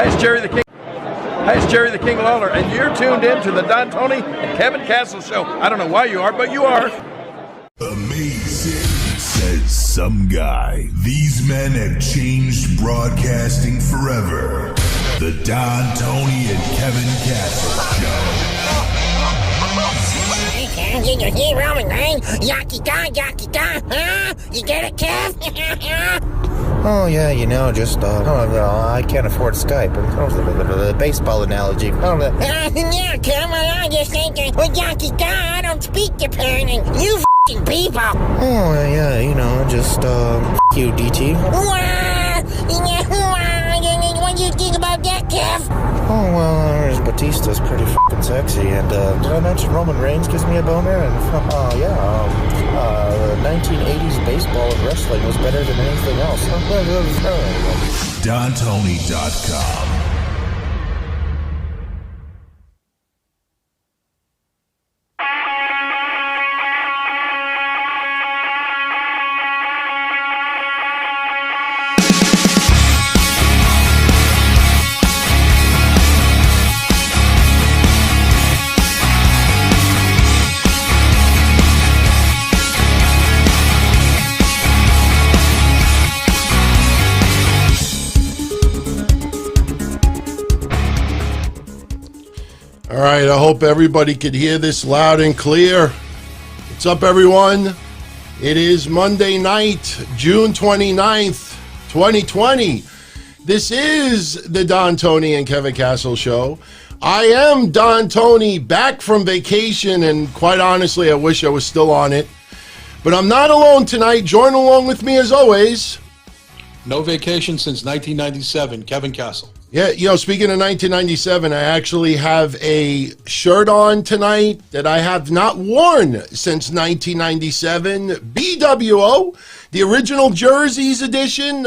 Hi, it's Jerry the King. Hi, it's Jerry the King Lawler, and you're tuned in to the Don, Tony, and Kevin Castle Show. I don't know why you are, but you are. Amazing, says some guy. These men have changed broadcasting forever. The Don, Tony, and Kevin Castle Show. Did you hear Roman Reigns? Yaki-da, huh? You get it, Kev? Oh, yeah, I can't afford Skype. The baseball analogy. Yeah, Kev, I just thinking, well, Yaki-da, I don't speak Japan, and you f***ing people. Oh, yeah, you, DT. What do you think about that, Kev? Oh, well, Batista's pretty f***ing sexy, and did I mention Roman Reigns gives me a boner? And, 1980s baseball and wrestling was better than anything else. DonTony.com. All right, I hope everybody could hear this loud and clear. What's up, everyone? It is Monday night, June 29th, 2020. This is the Don, Tony, and Kevin Castle Show. I am Don Tony, back from vacation, and quite honestly, I wish I was still on it. But I'm not alone tonight. Join along with me as always. No vacation since 1997, Kevin Castle. Yeah, speaking of 1997, I actually have a shirt on tonight that I have not worn since 1997. BWO, the original Jerseys edition.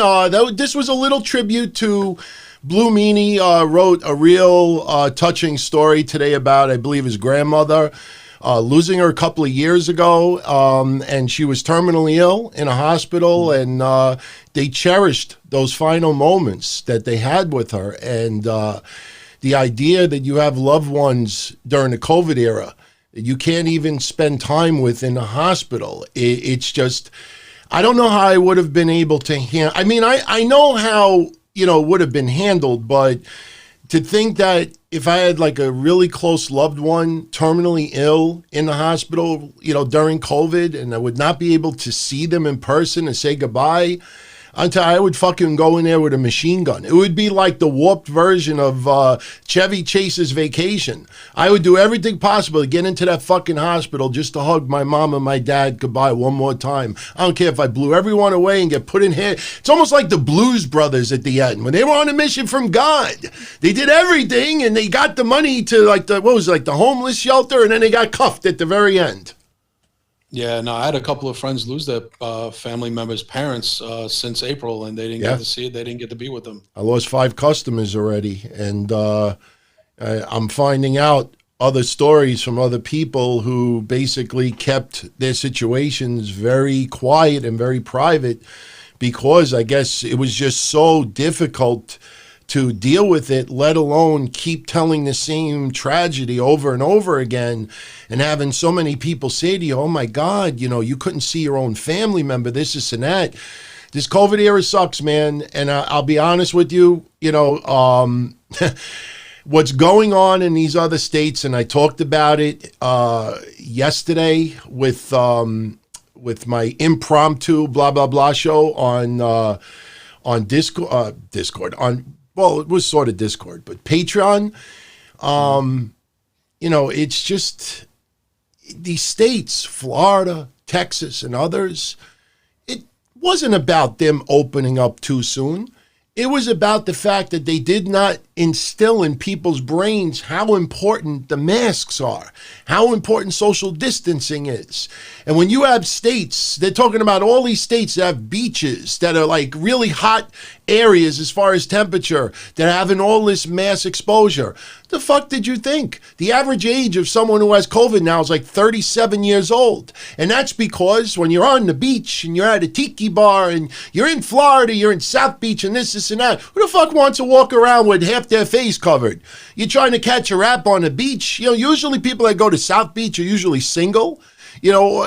This was a little tribute to Blue Meanie. Wrote a real touching story today about, I believe, his grandmother. Losing her a couple of years ago, and she was terminally ill in a hospital, and they cherished those final moments that they had with her. And the idea that you have loved ones during the COVID era that you can't even spend time with in the hospital, it's just, I don't know how I would have been able to handle. I mean, I know how, it would have been handled, but to think that if I had like a really close loved one terminally ill in the hospital, during COVID, and I would not be able to see them in person and say goodbye, until I would fucking go in there with a machine gun. It would be like the warped version of Chevy Chase's Vacation. I would do everything possible to get into that fucking hospital just to hug my mom and my dad goodbye one more time. I don't care if I blew everyone away and get put in here. It's almost like the Blues Brothers at the end when they were on a mission from God. They did everything and they got the money to the homeless shelter, and then they got cuffed at the very end. Yeah, no, I had a couple of friends lose their family members' parents since April, and they didn't get to see it. They didn't get to be with them. I lost 5 customers already, and I'm finding out other stories from other people who basically kept their situations very quiet and very private because I guess it was just so difficult to deal with it, let alone keep telling the same tragedy over and over again, and having so many people say to you, oh my God, you couldn't see your own family member, this and that. This COVID era sucks, man. And I'll be honest with you, what's going on in these other states, and I talked about it yesterday with my impromptu blah, blah, blah show on Discord, well, it was sort of Discord, but Patreon, it's just these states, Florida, Texas, and others, it wasn't about them opening up too soon. It was about the fact that they did not instill in people's brains how important the masks are, how important social distancing is. And when you have states, they're talking about all these states that have beaches that are like really hot areas as far as temperature that are having all this mass exposure. The fuck did you think? The average age of someone who has COVID now is like 37 years old. And that's because when you're on the beach and you're at a tiki bar and you're in Florida, you're in South Beach and this and that, who the fuck wants to walk around with half their face covered? You're trying to catch a rap on the beach. You know, usually people that go to South Beach are usually single. You know,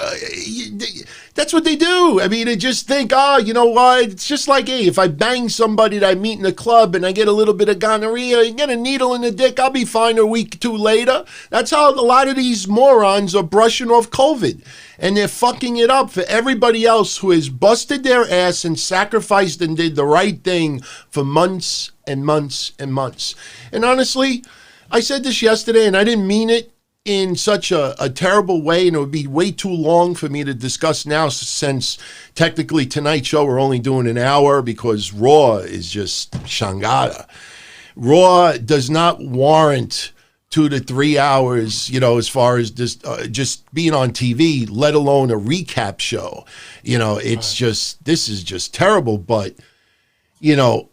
that's what they do. I mean, they just think, you know what? It's just like, hey, if I bang somebody that I meet in the club and I get a little bit of gonorrhea and get a needle in the dick, I'll be fine a week or two later. That's how a lot of these morons are brushing off COVID. And they're fucking it up for everybody else who has busted their ass and sacrificed and did the right thing for months and months and months. And honestly, I said this yesterday and I didn't mean it in such a terrible way, and it would be way too long for me to discuss now, since technically tonight's show we're only doing an hour because Raw is just shangada. Raw does not warrant 2 to 3 hours, you know, as far as just being on TV, let alone a recap show. You know, it's just, this is just terrible. But, you know,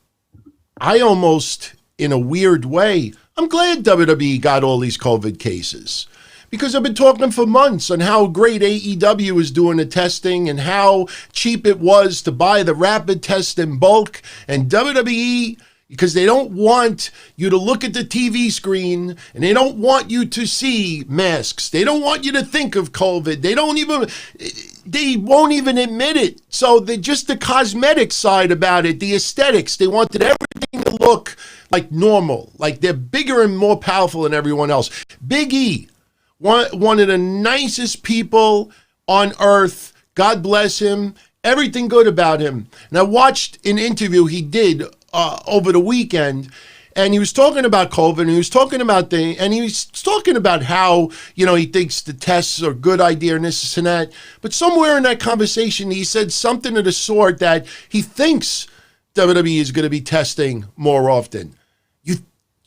I almost, in a weird way, I'm glad WWE got all these COVID cases, because I've been talking for months on how great AEW is doing the testing and how cheap it was to buy the rapid test in bulk. And WWE, because they don't want you to look at the TV screen and they don't want you to see masks. They don't want you to think of COVID. They won't even admit it. So they're just the cosmetic side about it, the aesthetics. They wanted everything to look like normal, like they're bigger and more powerful than everyone else. Big E, one of the nicest people on earth. God bless him. Everything good about him. And I watched an interview he did over the weekend, and he was talking about COVID, and he was talking about how, you know, he thinks the tests are a good idea and this and that. But somewhere in that conversation, he said something of the sort that he thinks WWE is going to be testing more often.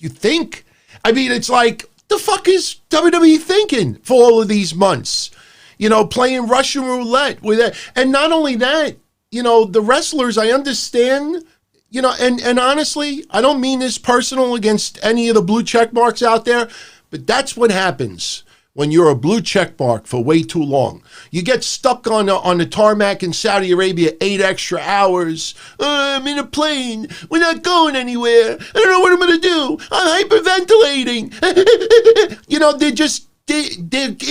You think? I mean, it's like, the fuck is WWE thinking for all of these months? You know, playing Russian roulette with it. And not only that, you know, the wrestlers, I understand, you know, and honestly, I don't mean this personal against any of the blue check marks out there, but that's what happens when you're a blue check mark for way too long. You get stuck on the tarmac in Saudi Arabia 8 extra hours. I'm in a plane. We're not going anywhere. I don't know what I'm going to do. I'm hyperventilating. You know, they're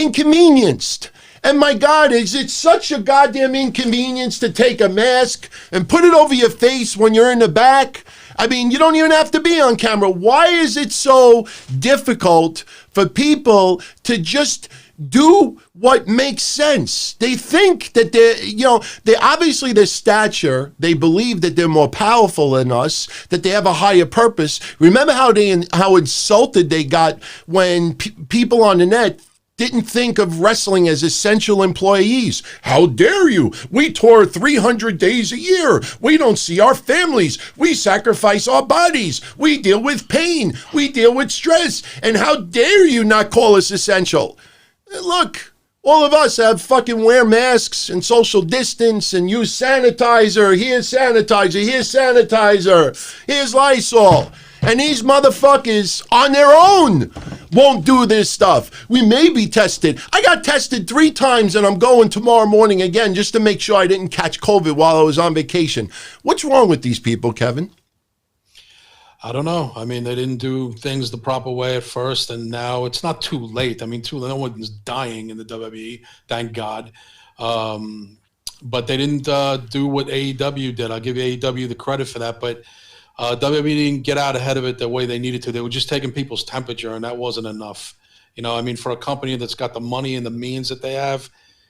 inconvenienced. And my God, is it such a goddamn inconvenience to take a mask and put it over your face when you're in the back? I mean, you don't even have to be on camera. Why is it so difficult for people to just do what makes sense? They think that they obviously their stature, they believe that they're more powerful than us, that they have a higher purpose. Remember how insulted they got when people on the net didn't think of wrestling as essential employees. How dare you? We tour 300 days a year. We don't see our families. We sacrifice our bodies. We deal with pain. We deal with stress. And how dare you not call us essential? Look, all of us have fucking wear masks and social distance and use sanitizer. Here's sanitizer. Here's sanitizer. Here's Lysol. And these motherfuckers on their own won't do this stuff. We may be tested. I got tested 3 times and I'm going tomorrow morning again just to make sure I didn't catch COVID while I was on vacation. What's wrong with these people, Kevin? I don't know. I mean, they didn't do things the proper way at first, and now it's not too late. I mean, no one's dying in the WWE, thank God. But they didn't do what AEW did. I'll give AEW the credit for that, but WWE didn't get out ahead of it the way they needed to. They were just taking people's temperature, and that wasn't enough. You know, I mean, for a company that's got the money and the means that they have,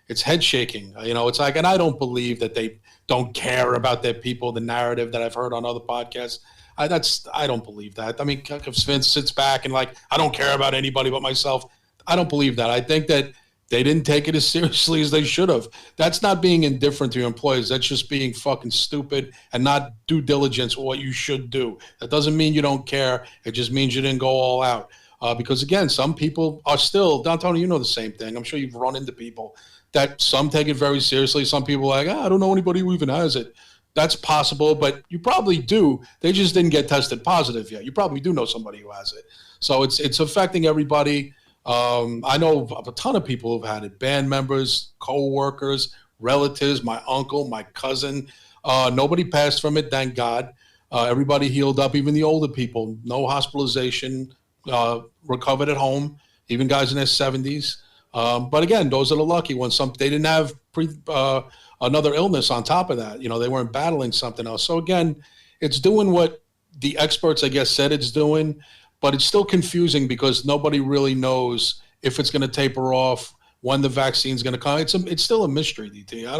it's head shaking. You know, it's like, and I don't believe that they don't care about their people, the narrative that I've heard on other podcasts. I don't believe that. I mean, if Vince sits back and like, I don't care about anybody but myself, I don't believe that. I think that they didn't take it as seriously as they should have. That's not being indifferent to your employees. That's just being fucking stupid and not due diligence with what you should do. That doesn't mean you don't care. It just means you didn't go all out. Because again, some people are still, Don Tony, you know the same thing. I'm sure you've run into people that some take it very seriously. Some people are like, I don't know anybody who even has it. That's possible, but you probably do. They just didn't get tested positive yet. You probably do know somebody who has it. So it's affecting everybody. I know a ton of people who've had it, band members, co-workers, relatives, my uncle, my cousin. Nobody passed from it, thank God. Everybody healed up, even the older people. No hospitalization, recovered at home, even guys in their 70s. But again, those are the lucky ones. They didn't have another illness on top of that. They weren't battling something else. So again, it's doing what the experts, I guess, said it's doing, but it's still confusing because nobody really knows if it's going to taper off, when the vaccine's going to come. It's still a mystery, DT. I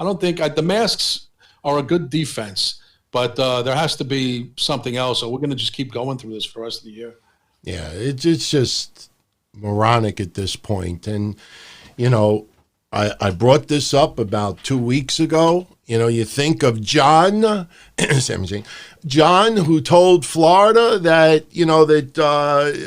don't think the masks are a good defense, but there has to be something else. So we're going to just keep going through this for the rest of the year. Yeah, it's just moronic at this point. And, I brought this up about 2 weeks ago. You think of John, John, who told Florida that,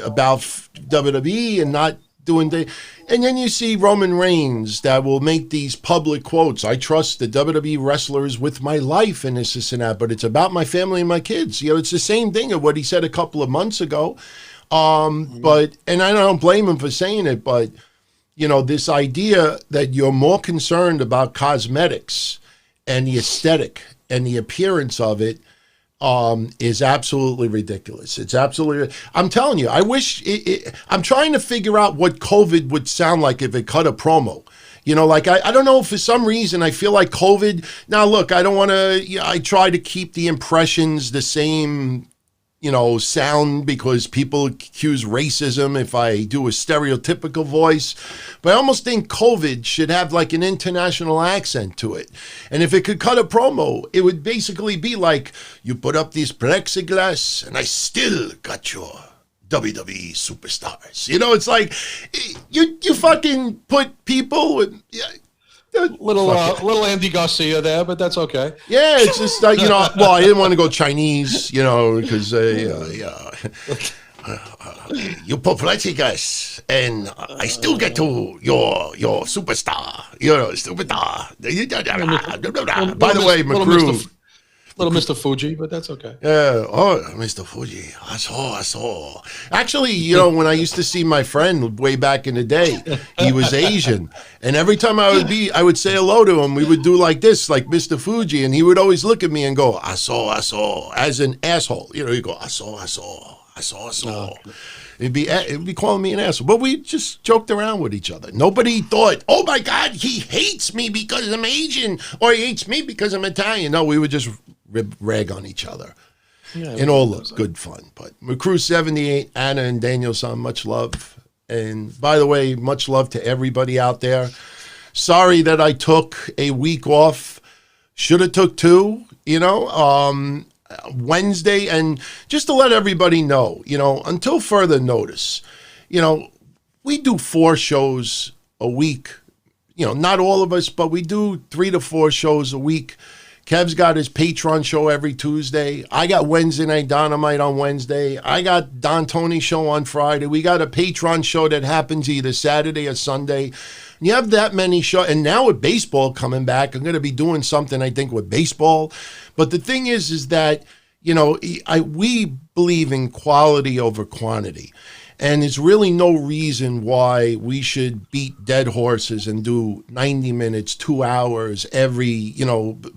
about WWE and not doing things. And then you see Roman Reigns that will make these public quotes. I trust the WWE wrestlers with my life and this and that, but it's about my family and my kids. It's the same thing of what he said a couple of months ago. But I don't blame him for saying it, but this idea that you're more concerned about cosmetics and the aesthetic and the appearance of it is absolutely ridiculous. It's absolutely, I'm telling you, I wish, I'm trying to figure out what COVID would sound like if it cut a promo. I don't know, for some reason, I feel like COVID, now look, I don't want to, I try to keep the impressions the same, sound, because people accuse racism if I do a stereotypical voice. But I almost think COVID should have like an international accent to it. And if it could cut a promo, it would basically be like, you put up these plexiglass and I still got your WWE superstars. It's like, you fucking put people with... Little Andy Garcia there, but that's okay. Yeah, it's just well, I didn't want to go Chinese, because you put plexiglass, and I still get to your superstar, superstar. By the way, McCrew. Little Mr. Fuji, but that's okay. Yeah. Oh, Mr. Fuji. I saw. Actually, when I used to see my friend way back in the day, he was Asian. And every time I would say hello to him, we would do like this, like Mr. Fuji. And he would always look at me and go, I saw, as an asshole. He'd go, I saw. No. It'd be calling me an asshole. But we just joked around with each other. Nobody thought, oh my God, he hates me because I'm Asian, or he hates me because I'm Italian. No, we would just rag on each other. Yeah, in all the good fun. But McCrew 78, Anna and Daniel-san, much love. And by the way, much love to everybody out there. Sorry that I took a week off. Should have took 2, Wednesday. And just to let everybody know, until further notice, we do 4 shows a week. Not all of us, but we do 3 to 4 shows a week. Kev's got his Patreon show every Tuesday. I got Wednesday Night Don-O-Mite on Wednesday. I got Don Tony show on Friday. We got a Patreon show that happens either Saturday or Sunday. You have that many shows. And now with baseball coming back, I'm going to be doing something, I think, with baseball. But the thing is that, we believe in quality over quantity. And there's really no reason why we should beat dead horses and do 90 minutes, 2 hours every,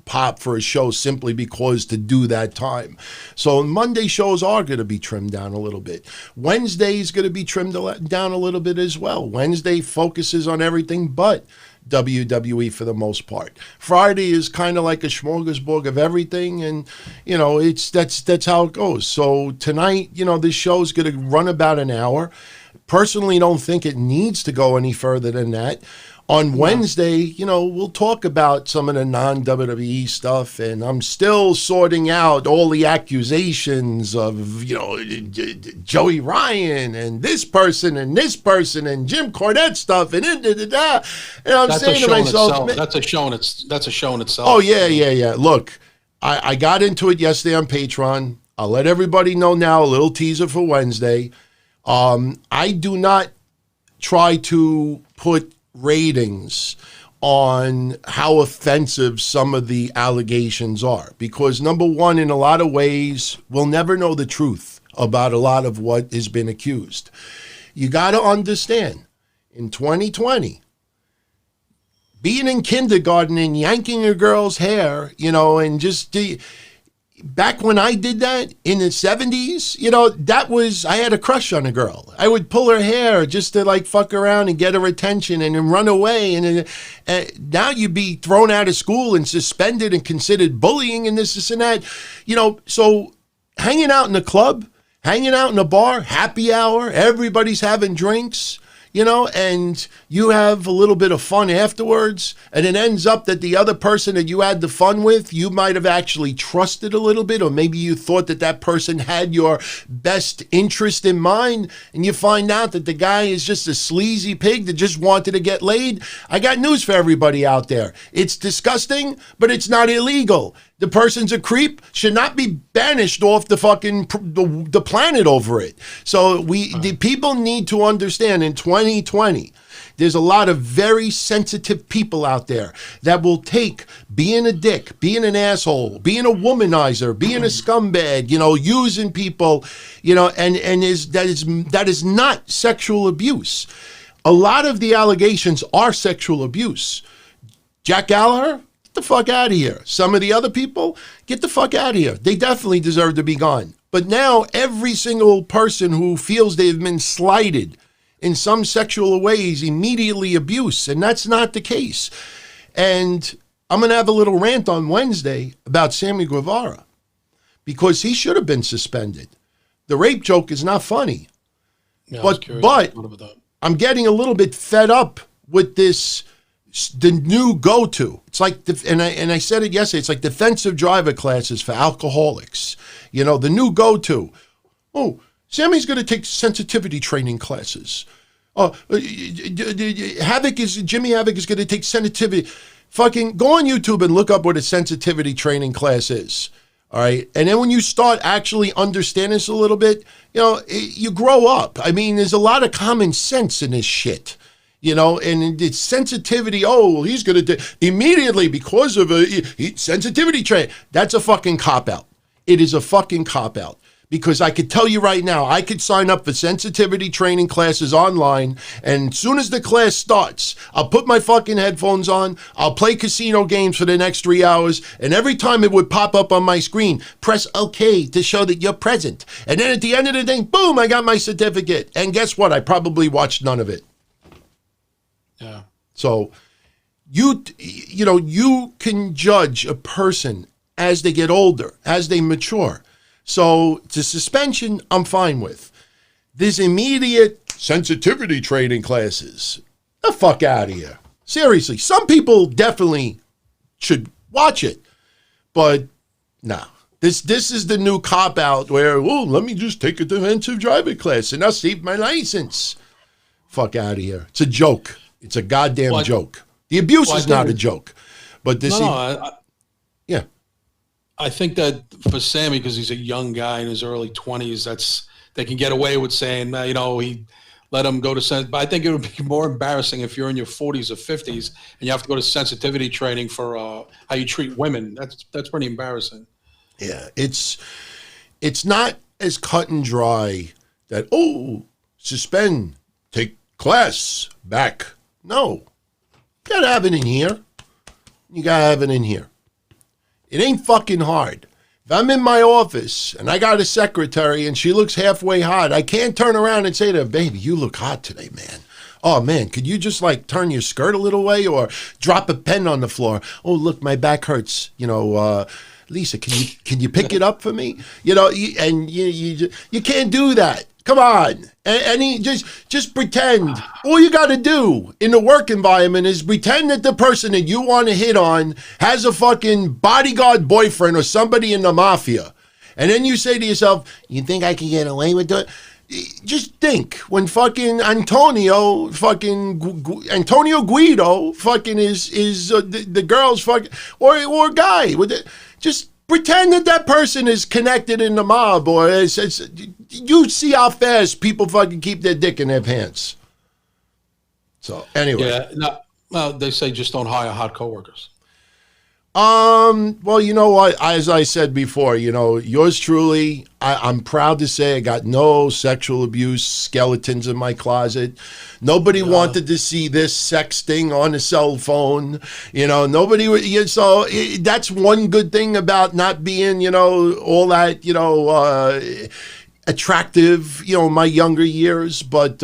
pop for a show simply because to do that time. So Monday shows are going to be trimmed down a little bit. Wednesday is going to be trimmed down a little bit as well. Wednesday focuses on everything but WWE for the most part. Friday is kind of like a smorgasbord of everything, and that's how it goes. So tonight, this show is going to run about an hour. Personally, don't think it needs to go any further than that. On Wednesday, we'll talk about some of the non-WWE stuff, and I'm still sorting out all the accusations of, Joey Ryan and this person and Jim Cornette stuff and da-da-da-da. And I'm saying to myself, that's a show in itself. Oh, yeah. Look, I got into it yesterday on Patreon. I'll let everybody know now, a little teaser for Wednesday. I do not try to put ratings on how offensive some of the allegations are. Because number one, in a lot of ways, we'll never know the truth about a lot of what has been accused. You got to understand, in 2020, being in kindergarten and yanking a girl's hair, and just back when I did that in the 70s, I had a crush on a girl. I would pull her hair just to like fuck around and get her attention and then run away. And now you'd be thrown out of school and suspended and considered bullying and this and that. So hanging out in the club, hanging out in the bar, happy hour, everybody's having drinks, and you have a little bit of fun afterwards, and it ends up that the other person that you had the fun with, you might have actually trusted a little bit, or maybe you thought that that person had your best interest in mind, and you find out that the guy is just a sleazy pig that just wanted to get laid. I got news for everybody out there. It's disgusting, but it's not illegal. The person's a creep, should not be banished off the fucking the planet over it. So the people need to understand in 2020, there's a lot of very sensitive people out there that will take being a dick, being an asshole, being a womanizer, being a scumbag, using people, that is not sexual abuse. A lot of the allegations are sexual abuse. Jack Gallagher, get the fuck out of here. Some of the other people, get the fuck out of here. They definitely deserve to be gone. But now every single person who feels they've been slighted in some sexual ways immediately abuse, and that's not the case. And I'm going to have a little rant on Wednesday about Sammy Guevara because he should have been suspended. The rape joke is not funny. Yeah, but I'm getting a little bit fed up with the new go-to. It's like, and I said it yesterday, it's like defensive driver classes for alcoholics. The new go-to. Oh, Sammy's going to take sensitivity training classes. Jimmy Havoc is going to take sensitivity. Fucking go on YouTube and look up what a sensitivity training class is. All right. And then when you start actually understanding this a little bit, you grow up. I mean, there's a lot of common sense in this shit. And it's sensitivity. Oh, he's going to immediately because of sensitivity training. That's a fucking cop-out. It is a fucking cop-out. Because I could tell you right now, I could sign up for sensitivity training classes online, and as soon as the class starts, I'll put my fucking headphones on, I'll play casino games for the next 3 hours, and every time it would pop up on my screen, press OK to show that you're present. And then at the end of the day, boom, I got my certificate. And guess what? I probably watched none of it. Yeah. So you can judge a person as they get older, as they mature. So the suspension, I'm fine with. This immediate sensitivity training classes, the fuck out of here. Seriously, some people definitely should watch it, but no. This is the new cop-out where, let me just take a defensive driver class and I'll save my license. Fuck out of here. It's a joke. It's a goddamn joke. The abuse is not a joke. But this yeah. I think that for Sammy, because he's a young guy in his early 20s, they can get away with saying, he let him go to but I think it would be more embarrassing if you're in your 40s or 50s and you have to go to sensitivity training for how you treat women. That's pretty embarrassing. Yeah, it's not as cut and dry that, suspend, take class back. No, you gotta have it in here. You gotta have it in here. It ain't fucking hard. If I'm in my office and I got a secretary and she looks halfway hot, I can't turn around and say to her, baby, you look hot today, man. Oh, man, could you just turn your skirt a little way or drop a pen on the floor? Oh, look, my back hurts. Lisa, can you pick it up for me? And you can't do that. Come on. And just pretend. All you got to do in the work environment is pretend that the person that you want to hit on has a fucking bodyguard boyfriend or somebody in the mafia. And then you say to yourself, you think I can get away with it? Just think when fucking Antonio Guido fucking is the girl's fucking or guy with it. Just pretend that person is connected in the mob, or you see how fast people fucking keep their dick in their pants. So anyway, Well, they say just don't hire hot coworkers. Well, you know what? As I said before, yours truly, I'm proud to say I got no sexual abuse skeletons in my closet. Nobody wanted to see this sexting on a cell phone. Nobody would. So that's one good thing about not being, all that, attractive, my younger years. But,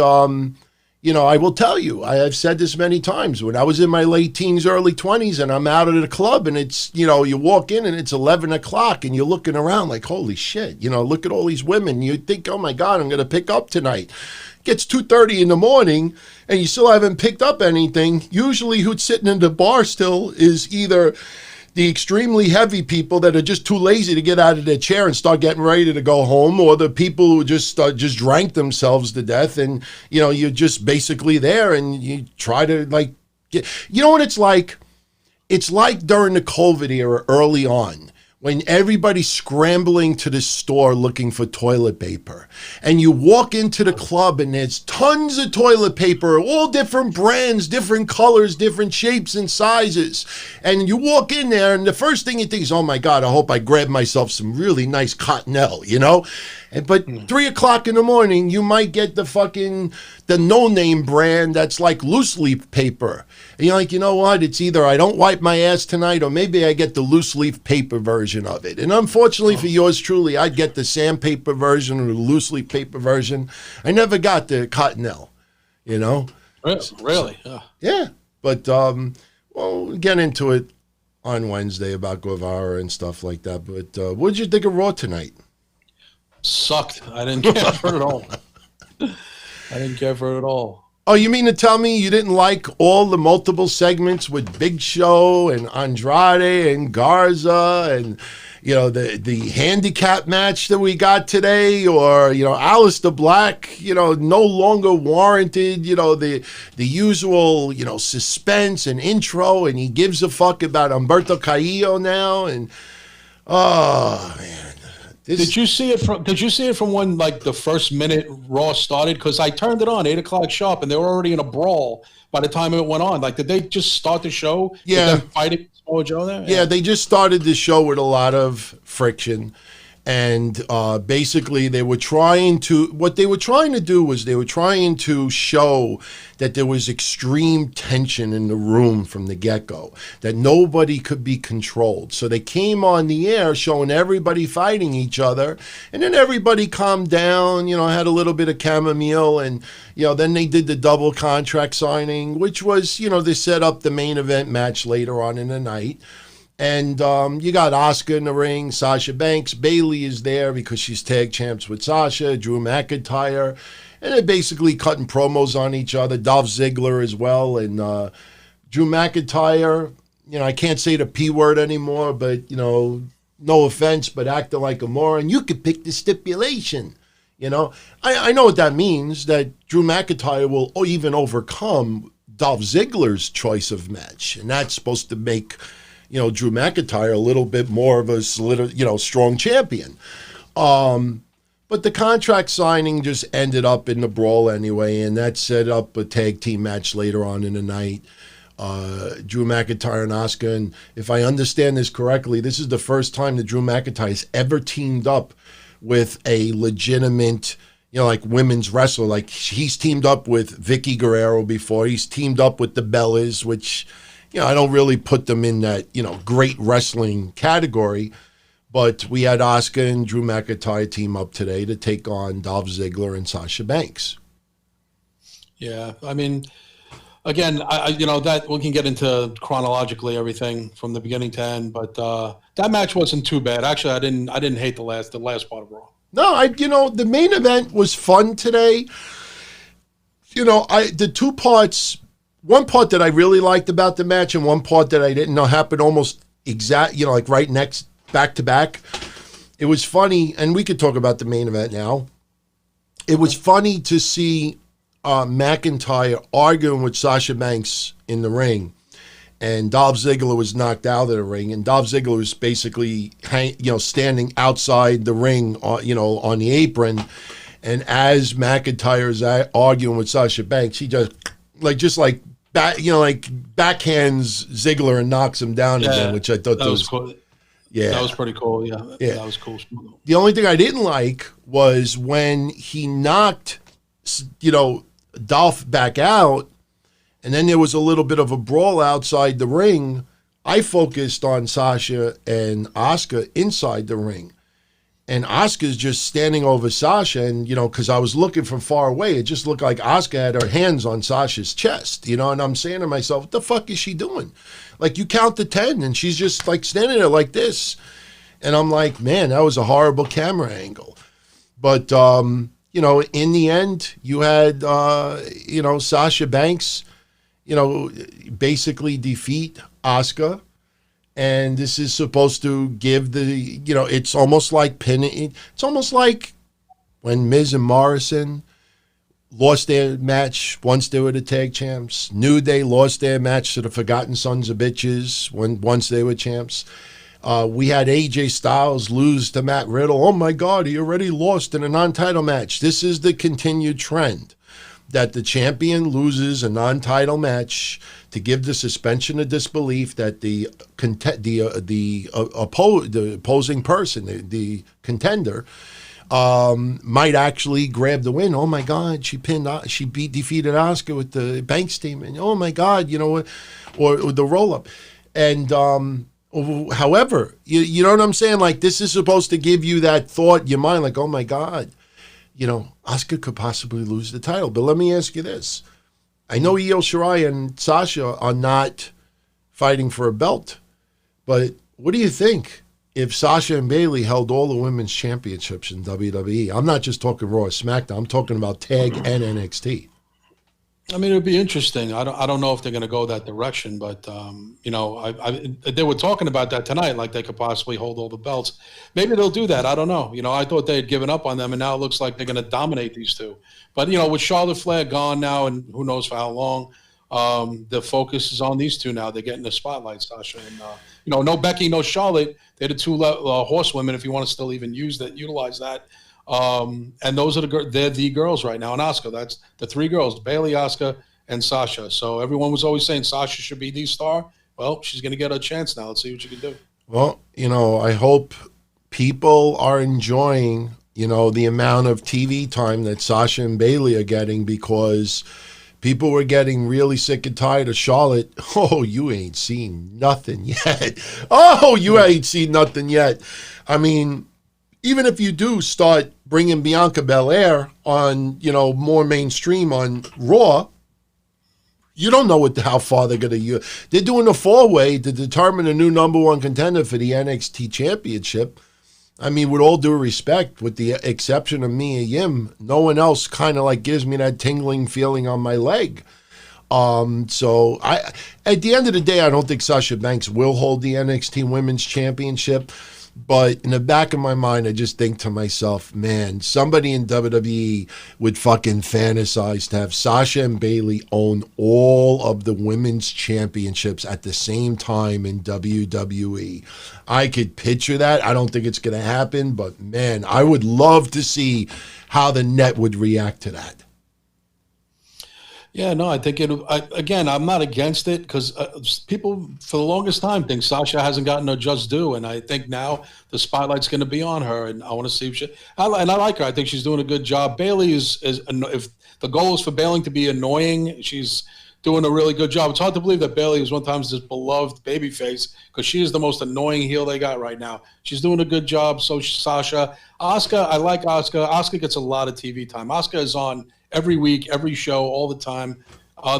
I will tell you, I have said this many times. When I was in my late teens, early 20s, and I'm out at a club, and it's, you walk in and it's 11 o'clock, and you're looking around like, holy shit, look at all these women. You think, oh my God, I'm going to pick up tonight. It gets 2:30 in the morning, and you still haven't picked up anything. Usually who's sitting in the bar still is either the extremely heavy people that are just too lazy to get out of their chair and start getting ready to go home, or the people who just drank themselves to death, and you're just basically there, and you try to get. You know what it's like? It's like during the COVID era, early on, when everybody's scrambling to the store looking for toilet paper, and you walk into the club and there's tons of toilet paper, all different brands, different colors, different shapes and sizes. And you walk in there and the first thing you think is, oh my God, I hope I grab myself some really nice Cottonelle, But 3 o'clock in the morning, you might get the no-name brand that's like loose leaf paper. And you're like, you know what? It's either I don't wipe my ass tonight, or maybe I get the loose leaf paper version of it. And unfortunately for yours truly, I'd get the sandpaper version or the loose leaf paper version. I never got the Cottonelle, Really? Yeah. But, we'll get into it on Wednesday about Guevara and stuff like that. But what did you think of Raw tonight? Sucked. I didn't care for it at all. Oh, you mean to tell me you didn't like all the multiple segments with Big Show and Andrade and Garza and, the handicap match that we got today, or, Aleister Black, no longer warranted, the usual, suspense and intro, and he gives a fuck about Humberto Carrillo now, and, oh, man. Did you see it from when the first minute Raw started? Because I turned it on 8 o'clock sharp, and they were already in a brawl by the time it went on. Did they just start the show? Yeah, with them fighting Samoa Joe there. Yeah, they just started the show with a lot of friction, and basically they were trying to. What they were trying to do was they were trying to show that there was extreme tension in the room from the get-go, that nobody could be controlled. So they came on the air showing everybody fighting each other, and then everybody calmed down, had a little bit of chamomile, and, then they did the double contract signing, which was, they set up the main event match later on in the night. And you got Asuka in the ring, Sasha Banks, Bayley is there because she's tag champs with Sasha, Drew McIntyre, and they're basically cutting promos on each other. Dolph Ziggler as well, and Drew McIntyre. I can't say the P word anymore, but no offense, but acting like a moron. You could pick the stipulation. I know what that means. That Drew McIntyre will even overcome Dolph Ziggler's choice of match, and that's supposed to make Drew McIntyre a little bit more of a strong champion. But the contract signing just ended up in the brawl anyway, and that set up a tag team match later on in the night. Drew McIntyre and Asuka, and if I understand this correctly, this is the first time that Drew McIntyre has ever teamed up with a legitimate, women's wrestler. He's teamed up with Vicky Guerrero before. He's teamed up with the Bellas, which, I don't really put them in that, great wrestling category. But we had Asuka and Drew McIntyre team up today to take on Dolph Ziggler and Sasha Banks. Yeah, I mean, again, that we can get into chronologically everything from the beginning to end, but that match wasn't too bad. Actually, I didn't hate the last part of Raw. No, the main event was fun today. The two parts. One part that I really liked about the match, and one part that I didn't know happened almost right next, back to back. It was funny, and we could talk about the main event now. It was funny to see McIntyre arguing with Sasha Banks in the ring, and Dolph Ziggler was knocked out of the ring, and Dolph Ziggler was basically standing outside the ring, on the apron, and as McIntyre is arguing with Sasha Banks, he just like backhands Ziggler and knocks him down again, which I thought that was cool. Yeah, that was pretty cool. Yeah, that was cool. The only thing I didn't like was when he knocked, Dolph back out, and then there was a little bit of a brawl outside the ring. I focused on Sasha and Asuka inside the ring. And Asuka's just standing over Sasha, and, because I was looking from far away, it just looked like Asuka had her hands on Sasha's chest, and I'm saying to myself, what the fuck is she doing? Like, you count to 10, and she's just, like, standing there like this. And I'm like, man, that was a horrible camera angle. But, in the end, you had, Sasha Banks, basically defeat Asuka. And this is supposed to give it's almost like pinning. It's almost like when Miz and Morrison lost their match once they were the tag champs. New Day lost their match to the Forgotten Sons of Bitches once they were champs. We had AJ Styles lose to Matt Riddle. Oh my God, he already lost in a non-title match. This is the continued trend that the champion loses a non-title match to give the suspension of disbelief that the opposing person, the contender, might actually grab the win. Oh my God, she defeated Asuka with the bank statement. Oh my God, or the roll up, and however, you know what I'm saying? Like, this is supposed to give you that thought in your mind, like, oh my God, Asuka could possibly lose the title. But let me ask you this. I know Io Shirai and Sasha are not fighting for a belt, but what do you think if Sasha and Bayley held all the women's championships in WWE? I'm not just talking Raw or SmackDown. I'm talking about tag and NXT. I mean, it would be interesting. I don't know if they're going to go that direction, but they were talking about that tonight, like they could possibly hold all the belts. Maybe they'll do that. I don't know. I thought they had given up on them, and now it looks like they're going to dominate these two. But with Charlotte Flair gone now, and who knows for how long, the focus is on these two now. They're getting the spotlight, Sasha, and no Becky, no Charlotte. They're the two horsewomen, if you want to still even utilize that. And those are they're the girls right now. And Asuka, that's the three girls, Bayley, Asuka, and Sasha. So everyone was always saying Sasha should be the star. Well, she's going to get a chance now. Let's see what she can do. Well, I hope people are enjoying, the amount of TV time that Sasha and Bayley are getting, because people were getting really sick and tired of Charlotte. Oh, you ain't seen nothing yet. Oh, you ain't seen nothing yet. I mean, even if you do start bringing Bianca Belair on, more mainstream on Raw, you don't know how far they're going to use. They're doing a four-way to determine a new number one contender for the NXT Championship. I mean, with all due respect, with the exception of Mia Yim, no one else kind of like gives me that tingling feeling on my leg. So at the end of the day, I don't think Sasha Banks will hold the NXT Women's Championship. But in the back of my mind, I just think to myself, man, somebody in WWE would fucking fantasize to have Sasha and Bayley own all of the women's championships at the same time in WWE. I could picture that. I don't think it's going to happen, but man, I would love to see how the net would react to that. Yeah, no, I think again, I'm not against it, because people for the longest time think Sasha hasn't gotten her just due, and I think now the spotlight's going to be on her, and I want to see if I like her. I think she's doing a good job. Bayley is if the goal is for Bayley to be annoying, she's doing a really good job. It's hard to believe that Bayley was one time this beloved babyface, because she is the most annoying heel they got right now. She's doing a good job. So Sasha. Asuka, I like Asuka. Asuka gets a lot of TV time. Asuka is on every week, every show, all the time.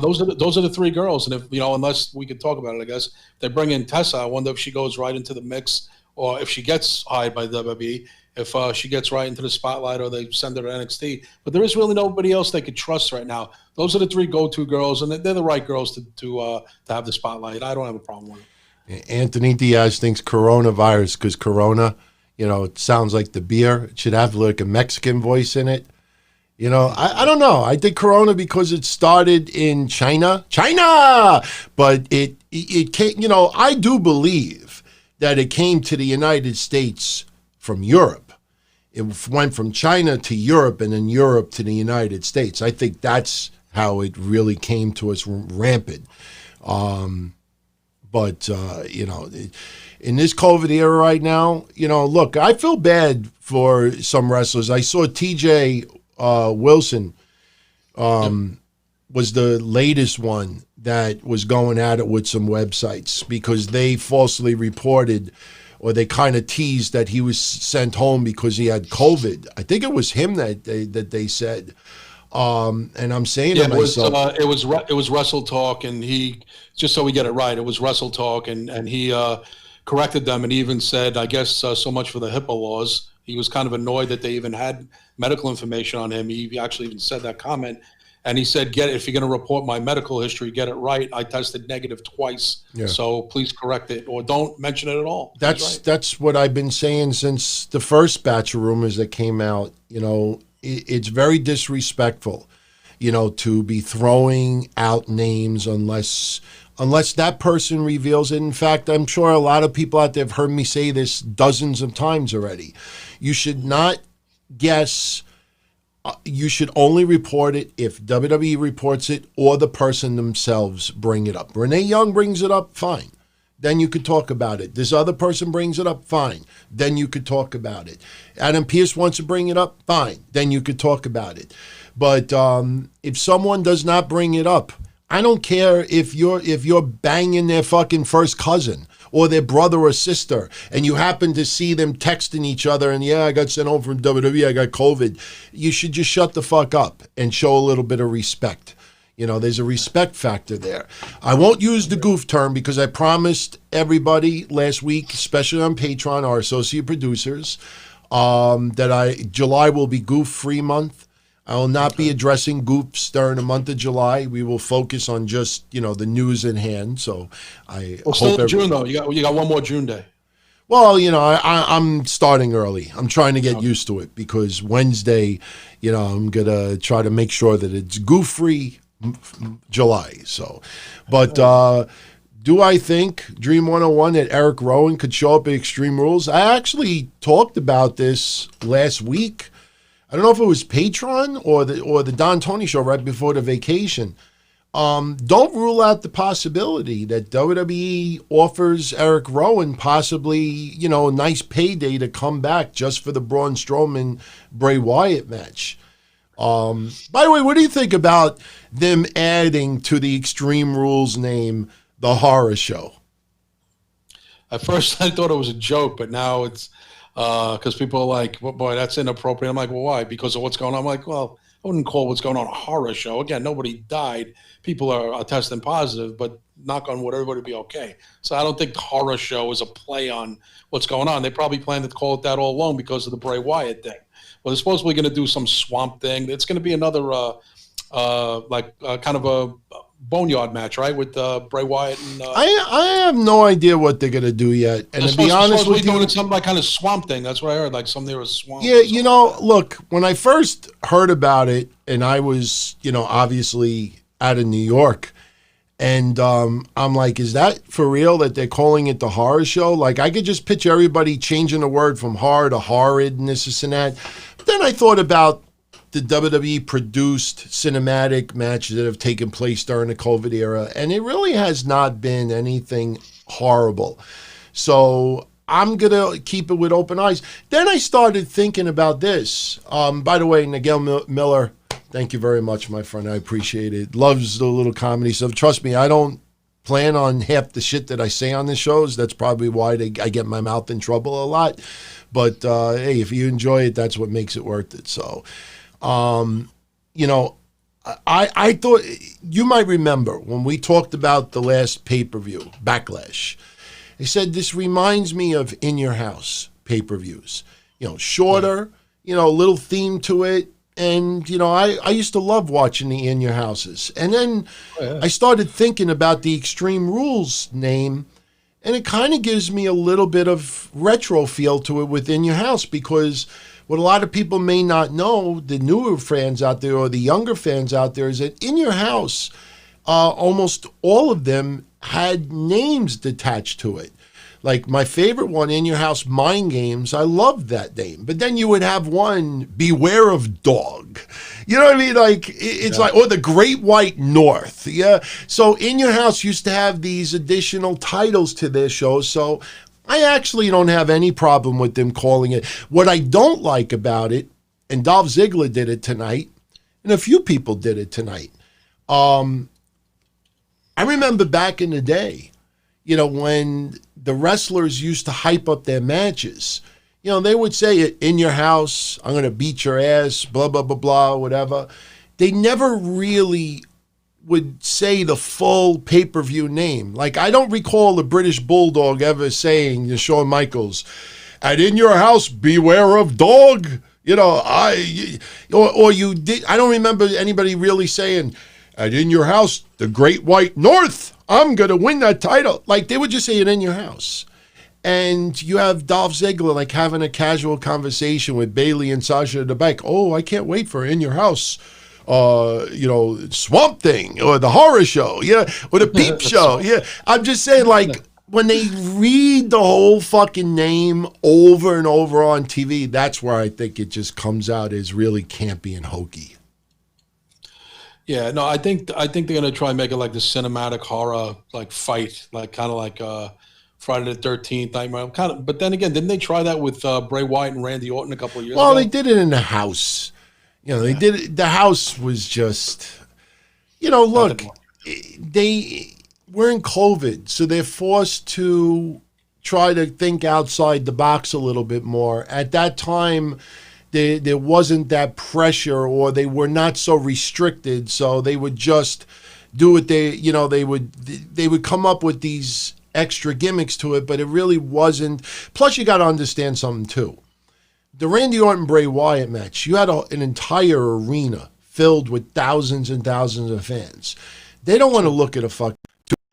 Those are the three girls. And if unless we could talk about it, I guess if they bring in Tessa, I wonder if she goes right into the mix, or if she gets hired by WWE, if she gets right into the spotlight, or they send her to NXT. But there is really nobody else they could trust right now. Those are the three go-to girls, and they're the right girls to have the spotlight. I don't have a problem with it. Anthony Diaz thinks coronavirus, because Corona, it sounds like the beer. It should have like a Mexican voice in it. I don't know. I think Corona, because it started in China, but it came, I do believe that it came to the United States from Europe. It went from China to Europe, and then Europe to the United States. I think that's how it really came to us rampant. But in this COVID era right now, look, I feel bad for some wrestlers. I saw TJ Wilson was the latest one that was going at it with some websites because they falsely reported, or they kind of teased that he was sent home because he had COVID. I think it was him that they said. And I'm saying to myself, it was Wrestle Talk, and he, just so we get it right, it was Wrestle Talk, and he corrected them and even said, I guess so much for the HIPAA laws. He was kind of annoyed that they even had medical information on him. He actually even said that comment. And he said, if you're going to report my medical history, get it right. I tested negative twice, so please correct it, or don't mention it at all. That's what I've been saying since the first batch of rumors that came out. It's very disrespectful, to be throwing out names unless that person reveals it. In fact, I'm sure a lot of people out there have heard me say this dozens of times already. You should not guess. You should only report it if WWE reports it or the person themselves bring it up. Renee Young brings it up, fine. Then you could talk about it. This other person brings it up, fine. Then you could talk about it. Adam Pearce wants to bring it up, fine. Then you could talk about it. But if someone does not bring it up, I don't care if you're banging their fucking first cousin or their brother or sister, and you happen to see them texting each other, and I got sent home from WWE, I got COVID. You should just shut the fuck up and show a little bit of respect. There's a respect factor there. I won't use the goof term because I promised everybody last week, especially on Patreon, our associate producers, that July will be goof-free month. I will not be addressing goofs during the month of July. We will focus on just, the news in hand. So still June, though. You got one more June day. Well, I'm starting early. I'm trying to get used to it because Wednesday, I'm going to try to make sure that it's goof-free July. So, but do I think Dream 101 that Eric Rowan could show up at Extreme Rules? I actually talked about this last week. I don't know if it was Patreon or the Don Tony show right before the vacation. Don't rule out the possibility that WWE offers Eric Rowan possibly, a nice payday to come back just for the Braun Strowman Bray Wyatt match. By the way, what do you think about them adding to the Extreme Rules name the horror show? At first, I thought it was a joke, but now it's because people are like, well, boy, that's inappropriate. I'm like, well, why? Because of what's going on? I'm like, well, I wouldn't call what's going on a horror show. Again, nobody died. People are testing positive, but knock on wood, everybody will be okay. So I don't think the horror show is a play on what's going on. They probably planned to call it that all along because of the Bray Wyatt thing. Well, they're supposedly going to do some swamp thing. It's going to be another kind of a boneyard match, right, with Bray Wyatt and. I have no idea what they're going to do yet, and to be honest with you, doing some like kind of swamp thing. That's what I heard. Like there was swamp. Yeah, look, when I first heard about it, and I was, obviously out of New York, and I'm like, is that for real that they're calling it the horror show? Like, I could just picture everybody changing the word from horror to horrid and this and that. But then I thought about the WWE produced cinematic matches that have taken place during the COVID era, and it really has not been anything horrible. So I'm going to keep it with open eyes. Then I started thinking about this. By the way, Nigel Miller, thank you very much, my friend. I appreciate it. Loves the little comedy stuff. Trust me, I don't plan on half the shit that I say on the shows. That's probably why I get my mouth in trouble a lot. But, hey, if you enjoy it, that's what makes it worth it. So, I thought, you might remember when we talked about the last pay-per-view, Backlash. They said this reminds me of In Your House pay-per-views. Shorter, a little theme to it. And, I used to love watching the In Your Houses. And then I started thinking about the Extreme Rules name, and it kind of gives me a little bit of retro feel to it with In Your House, because what a lot of people may not know, the newer fans out there or the younger fans out there, is that In Your House, almost all of them had names attached to it. Like my favorite one, In Your House Mind Games, I loved that name. But then you would have one, Beware of Dog. You know what I mean? Like, it's like, or the Great White North. Yeah. So In Your House used to have these additional titles to their shows. So I actually don't have any problem with them calling it. What I don't like about it, and Dolph Ziggler did it tonight, and a few people did it tonight. I remember back in the day, you know, when the wrestlers used to hype up their matches, you know, they would say it, In Your House, I'm going to beat your ass, blah, blah, blah, blah, whatever. They never really would say the full pay-per-view name. Like, I don't recall the British Bulldog ever saying to Shawn Michaels, at In Your House, beware of dog. You know, or you did. I don't remember anybody really saying, at In Your House, the Great White North, I'm going to win that title. Like, they would just say it In Your House. And you have Dolph Ziggler, like, having a casual conversation with Bayley and Sasha at the back. Oh, I can't wait for In Your House, you know, Swamp Thing, or the horror show, yeah, or the Peep Show. Yeah, I'm just saying, like, when they read the whole fucking name over and over on TV, that's where I think it just comes out as really campy and hokey. Yeah, no, I think they're gonna try and make it like the cinematic horror like fight, like kind of like Friday the 13th Nightmare. Kind of, but then again, didn't they try that with Bray Wyatt and Randy Orton a couple of years ago? Well, they did it in the house. You know, they did it. The house was just, you know, look, we're in COVID, so they're forced to try to think outside the box a little bit more. At that time, there wasn't that pressure, or they were not so restricted, so they would just do what they would come up with these extra gimmicks to it, but it really wasn't. Plus, you got to understand something too. The Randy Orton Bray Wyatt match, you had an entire arena filled with thousands and thousands of fans. They don't want to look at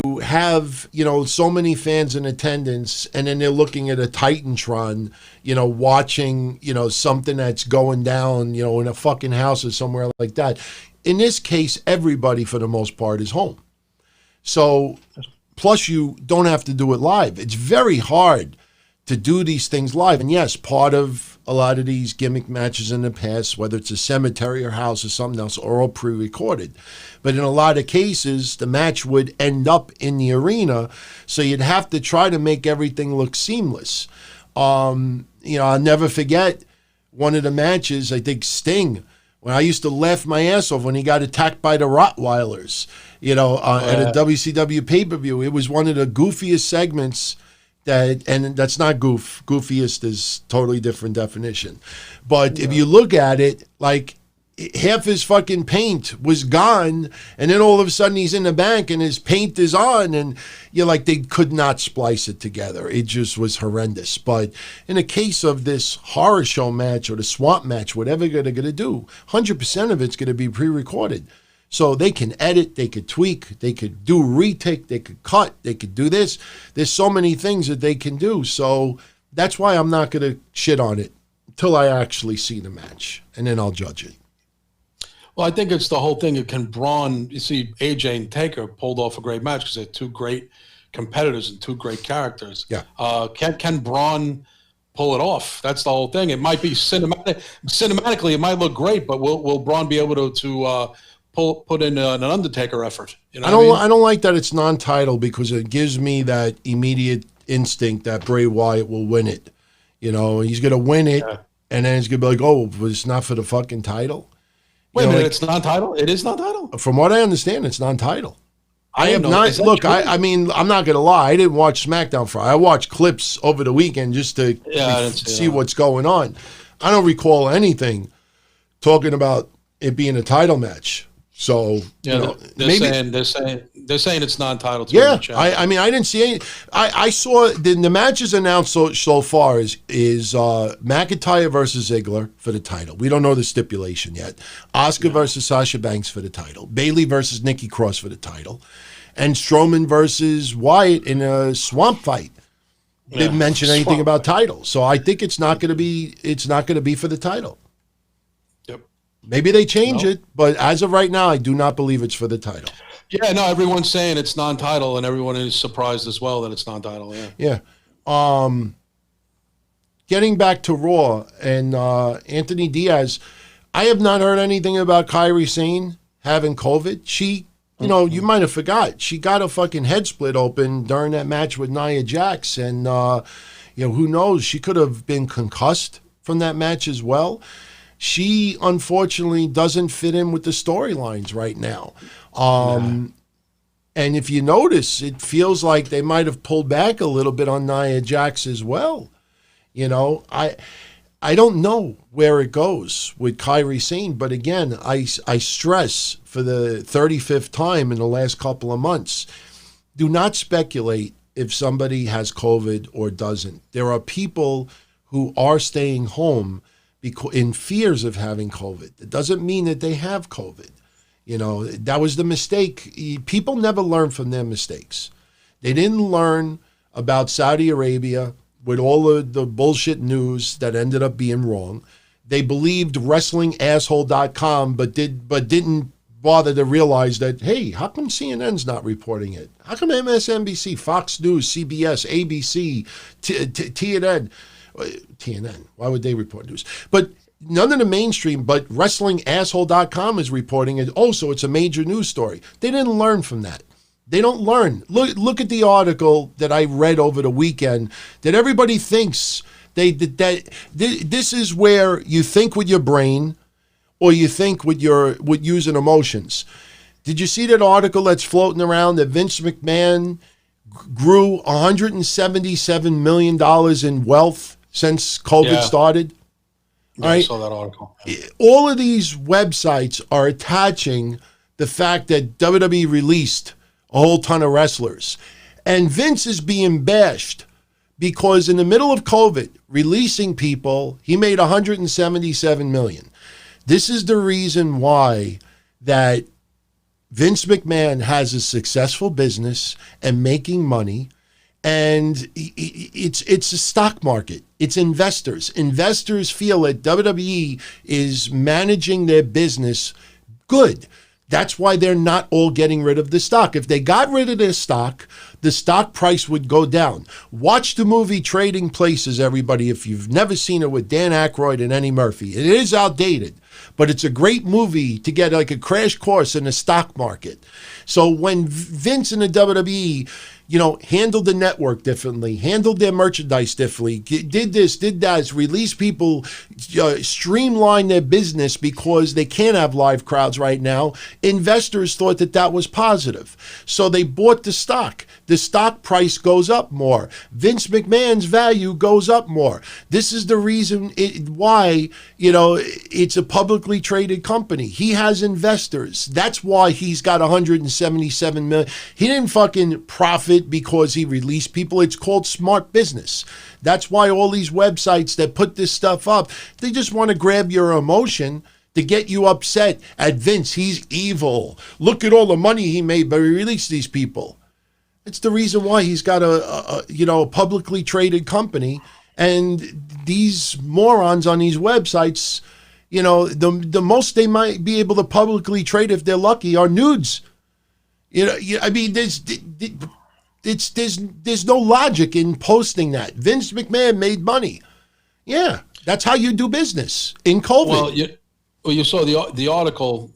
to have, you know, so many fans in attendance, and then they're looking at a Titantron, you know, watching, you know, something that's going down, you know, in a fucking house or somewhere like that. In this case, everybody for the most part is home. So, plus you don't have to do it live. It's very hard to do these things live. And yes, part of a lot of these gimmick matches in the past, whether it's a cemetery or house or something else, are all pre-recorded. But in a lot of cases, the match would end up in the arena, so you'd have to try to make everything look seamless. You know, I'll never forget one of the matches, I think Sting, when I used to laugh my ass off when he got attacked by the Rottweilers, you know, at a WCW pay-per-view. It was one of the goofiest segments. And that's not goofiest is totally different definition. But if you look at it, like, half his fucking paint was gone, and then all of a sudden he's in the bank and his paint is on, and you're like, they could not splice it together. It just was horrendous. But in the case of this horror show match or the swamp match, whatever they're going to do, 100% of it's going to be pre-recorded. So they can edit, they could tweak, they could do retake, they could cut, they could do this. There's so many things that they can do. So that's why I'm not going to shit on it until I actually see the match, and then I'll judge it. Well, I think it's the whole thing. You see, AJ and Taker pulled off a great match because they're two great competitors and two great characters. Yeah. Can Braun pull it off? That's the whole thing. It might be cinematically, it might look great, but will Braun be able to put in an Undertaker effort? You know I don't like that it's non-title, because it gives me that immediate instinct that Bray Wyatt will win it. You know, he's going to win it, and then it's going to be like, oh, but it's not for the fucking title. Wait a minute, it's non-title? It is non-title? From what I understand, it's non-title. I have not. Look, I mean, I'm not going to lie. I didn't watch SmackDown Friday. I watched clips over the weekend just to see what's going on. I don't recall anything talking about it being a title match. So they're saying it's non-title. Yeah, I mean, I didn't see any. I saw the matches announced so far is McIntyre versus Ziggler for the title. We don't know the stipulation yet. Asuka versus Sasha Banks for the title. Bayley versus Nikki Cross for the title, and Strowman versus Wyatt in a swamp fight. Didn't mention anything about titles, so I think it's not going to be. It's not going to be for the title. Maybe they change it, but as of right now, I do not believe it's for the title. Yeah, no, everyone's saying it's non-title, and everyone is surprised as well that it's non-title. Yeah. Getting back to Raw and Anthony Diaz, I have not heard anything about Kairi Sane having COVID. She, you might have forgot. She got a fucking head split open during that match with Nia Jax. And, who knows? She could have been concussed from that match as well. She, unfortunately, doesn't fit in with the storylines right now. And if you notice, it feels like they might have pulled back a little bit on Nia Jax as well. I don't know where it goes with Kairi Sane, but again, I stress for the 35th time in the last couple of months, do not speculate if somebody has COVID or doesn't. There are people who are staying home in fears of having COVID. It doesn't mean that they have COVID. That was the mistake. People never learn from their mistakes. They didn't learn about Saudi Arabia with all of the bullshit news that ended up being wrong. They believed WrestlingAsshole.com, but didn't bother to realize that, hey, how come CNN's not reporting it? How come MSNBC, Fox News, CBS, ABC, TNN, why would they report news? But none of the mainstream, but WrestlingAsshole.com is reporting it. Oh, so it's a major news story. They didn't learn from that. They don't learn. Look at the article that I read over the weekend that everybody thinks that this is where you think with your brain or you think with using emotions. Did you see that article that's floating around that Vince McMahon grew $177 million in wealth since COVID started? Yeah, I saw that article. All of these websites are attaching the fact that WWE released a whole ton of wrestlers. And Vince is being bashed because in the middle of COVID, releasing people, he made $177 million. This is the reason why that Vince McMahon has a successful business and making money. And it's a stock market. It's investors. Investors feel that WWE is managing their business good. That's why they're not all getting rid of the stock. If they got rid of their stock, the stock price would go down. Watch the movie Trading Places, everybody, if you've never seen it, with Dan Aykroyd and Eddie Murphy. It is outdated, but it's a great movie to get like a crash course in the stock market. So when Vince and the WWE, handled the network differently, handled their merchandise differently, did this, did that, release people, streamline their business because they can't have live crowds right now, investors thought that was positive. So they bought the stock. The stock price goes up more. Vince McMahon's value goes up more. This is the reason why, it's a publicly traded company. He has investors. That's why he's got $177 million. He didn't fucking profit because he released people. It's called smart business. That's why all these websites that put this stuff up, they just want to grab your emotion to get you upset at Vince. He's evil. Look at all the money he made by releasing these people. It's the reason why he's got a publicly traded company, and these morons on these websites, the most they might be able to publicly trade if they're lucky are nudes. There's no logic in posting that. Vince McMahon made money. Yeah, that's how you do business in COVID. Well, you saw the article,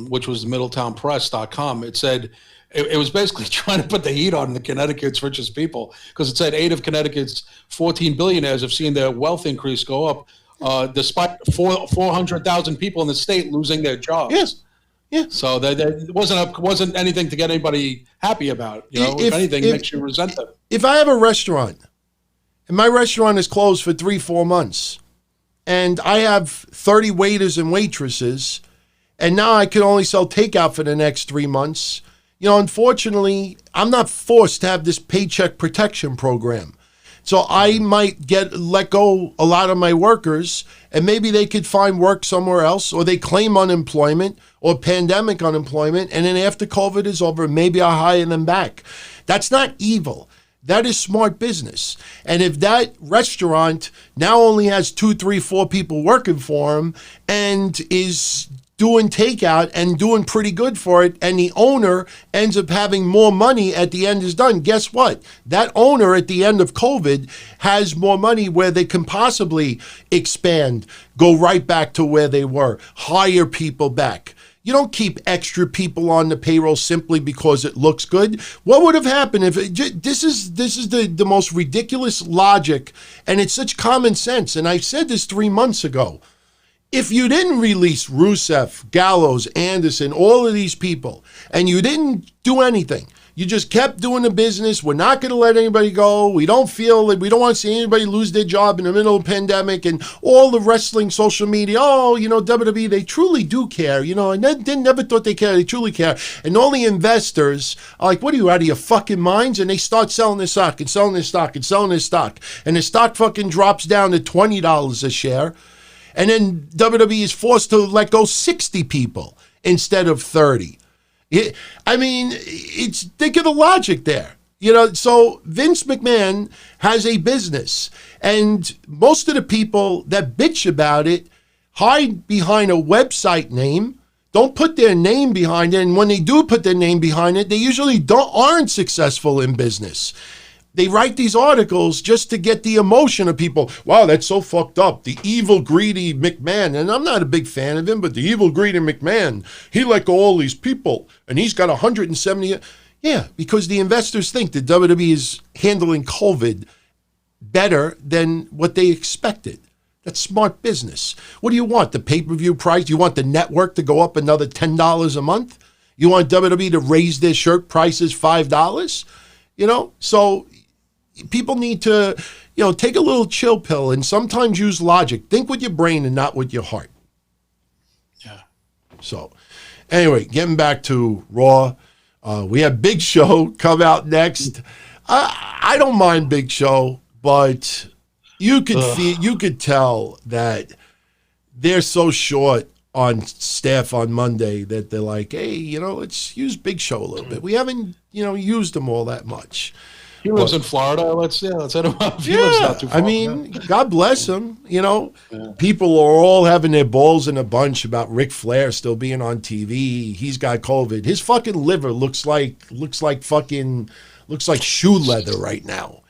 which was MiddletownPress.com. It said it was basically trying to put the heat on the Connecticut's richest people, because it said 8 of Connecticut's 14 billionaires have seen their wealth increase go up, despite 400,000 people in the state losing their jobs. Yes. Yeah. So there wasn't anything to get anybody happy about. If anything, it makes you resent them. If I have a restaurant and my restaurant is closed for 3-4 months, and I have 30 waiters and waitresses, and now I can only sell takeout for the next 3 months, unfortunately, I'm not forced to have this paycheck protection program. So I might let go a lot of my workers, and maybe they could find work somewhere else, or they claim unemployment or pandemic unemployment, and then after COVID is over, maybe I'll hire them back. That's not evil. That is smart business. And if that restaurant now only has 2, 3, 4 people working for them and is doing takeout and doing pretty good for it, and the owner ends up having more money at the end is done. Guess what? That owner at the end of COVID has more money where they can possibly expand, go right back to where they were, hire people back. You don't keep extra people on the payroll simply because it looks good. What would have happened if this is the most ridiculous logic, and it's such common sense. And I said this 3 months ago. If you didn't release Rusev, Gallows, Anderson, all of these people, and you didn't do anything, you just kept doing the business, we're not going to let anybody go, we don't want to see anybody lose their job in the middle of a pandemic, and all the wrestling social media, WWE, they truly do care, I never thought they cared, they truly care. And all the investors are like, what are you, out of your fucking minds? And they start selling their stock and selling their stock and selling their stock. And the stock fucking drops down to $20 a share. And then WWE is forced to let go 60 people instead of 30. Think of the logic there. So Vince McMahon has a business, and most of the people that bitch about it hide behind a website name, don't put their name behind it, and when they do put their name behind it, they usually aren't successful in business. They write these articles just to get the emotion of people. Wow, that's so fucked up. The evil, greedy McMahon. And I'm not a big fan of him, but the evil, greedy McMahon, he let go all these people, and he's got 170. Yeah, because the investors think that WWE is handling COVID better than what they expected. That's smart business. What do you want? The pay-per-view price? You want the network to go up another $10 a month? You want WWE to raise their shirt prices $5? So people need to, take a little chill pill and sometimes use logic. Think with your brain and not with your heart. Yeah. So, anyway, getting back to Raw, we have Big Show come out next. I don't mind Big Show, but you could tell that they're so short on staff on Monday that they're like, hey, let's use Big Show a little bit. We haven't, used them all that much. He lives in Florida. Let's hit him up. He lives not too far. God bless him. People are all having their balls in a bunch about Ric Flair still being on TV. He's got COVID. His fucking liver looks like shoe leather right now.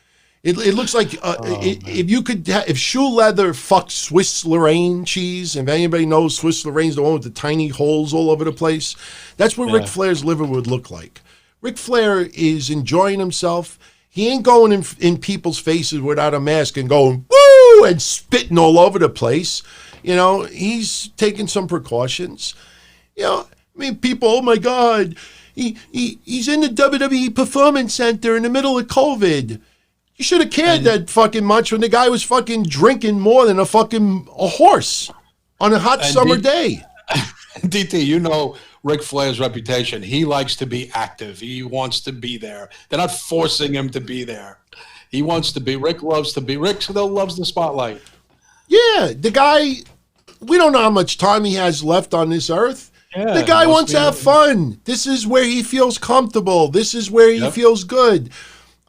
It looks like if shoe leather fucked Swiss Lorraine cheese, if anybody knows Swiss Lorraine's the one with the tiny holes all over the place, that's what Ric Flair's liver would look like. Ric Flair is enjoying himself. He ain't going in people's faces without a mask and going, woo, and spitting all over the place. He's taking some precautions. People, oh my God, he's in the WWE Performance Center in the middle of COVID. You should have cared that fucking much when the guy was fucking drinking more than a horse on a hot summer day. DT, Ric Flair's reputation. He likes to be active. He wants to be there. They're not forcing him to be there. He wants to be. Rick loves to be. Rick still loves the spotlight. Yeah, the guy, we don't know how much time he has left on this earth. Yeah, the guy wants to have fun. This is where he feels comfortable. This is where he feels good.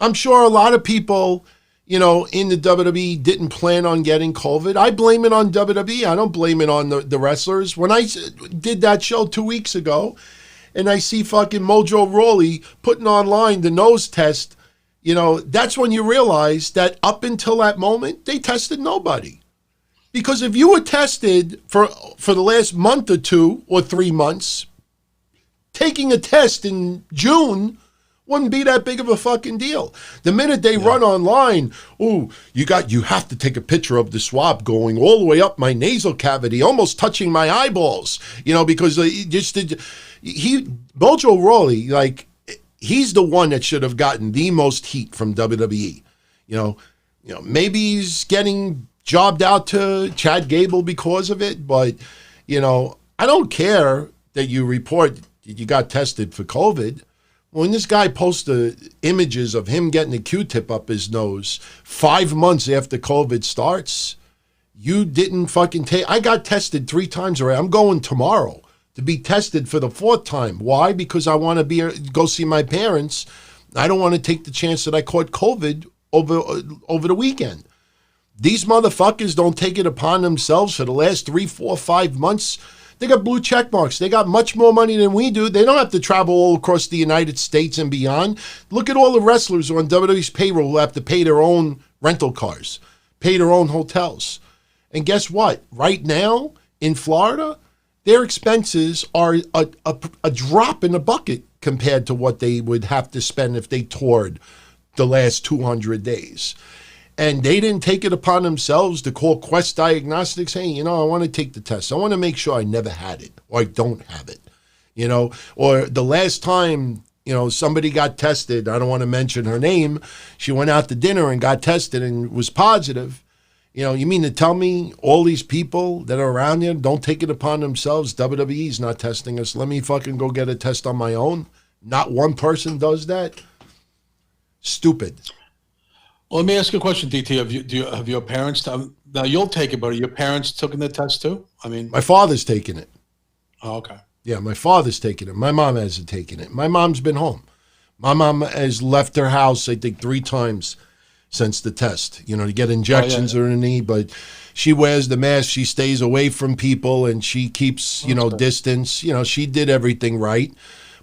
I'm sure a lot of people, in the WWE didn't plan on getting COVID. I blame it on WWE. I don't blame it on the wrestlers. When I did that show 2 weeks ago and I see fucking Mojo Rawley putting online the nose test, that's when you realize that up until that moment, they tested nobody. Because if you were tested for the last month or 2 or 3 months, taking a test in June wouldn't be that big of a fucking deal. The minute they run online, you have to take a picture of the swab going all the way up my nasal cavity, almost touching my eyeballs, because Mojo Rawley, he's the one that should have gotten the most heat from WWE. Maybe he's getting jobbed out to Chad Gable because of it, but, I don't care that you report that you got tested for COVID. When this guy posts the images of him getting a Q-tip up his nose 5 months after COVID starts, you didn't fucking take. I got tested 3 times already. I'm going tomorrow to be tested for the 4th time. Why? Because I want to go see my parents. I don't want to take the chance that I caught COVID over the weekend. These motherfuckers don't take it upon themselves for the last 3, 4, 5 months. They got blue check marks. They got much more money than we do. They don't have to travel all across the United States and beyond. Look at all the wrestlers on WWE's payroll who have to pay their own rental cars, pay their own hotels. And guess what? Right now in Florida, their expenses are a drop in the bucket compared to what they would have to spend if they toured the last 200 days. And they didn't take it upon themselves to call Quest Diagnostics, hey, I want to take the test. I want to make sure I never had it or I don't have it, Or the last time, somebody got tested, I don't want to mention her name, she went out to dinner and got tested and was positive. You mean to tell me all these people that are around here don't take it upon themselves? WWE's not testing us. Let me fucking go get a test on my own. Not one person does that. Stupid. Well, let me ask you a question, DT. Have your parents? Now you'll take it, but are your parents taking the test too? I mean, my father's taking it. Oh, okay. Yeah, my father's taking it. My mom hasn't taken it. My mom's been home. My mom has left her house, I think, 3 times since the test. To get injections in her knee, but she wears the mask. She stays away from people, and she keeps, distance. She did everything right.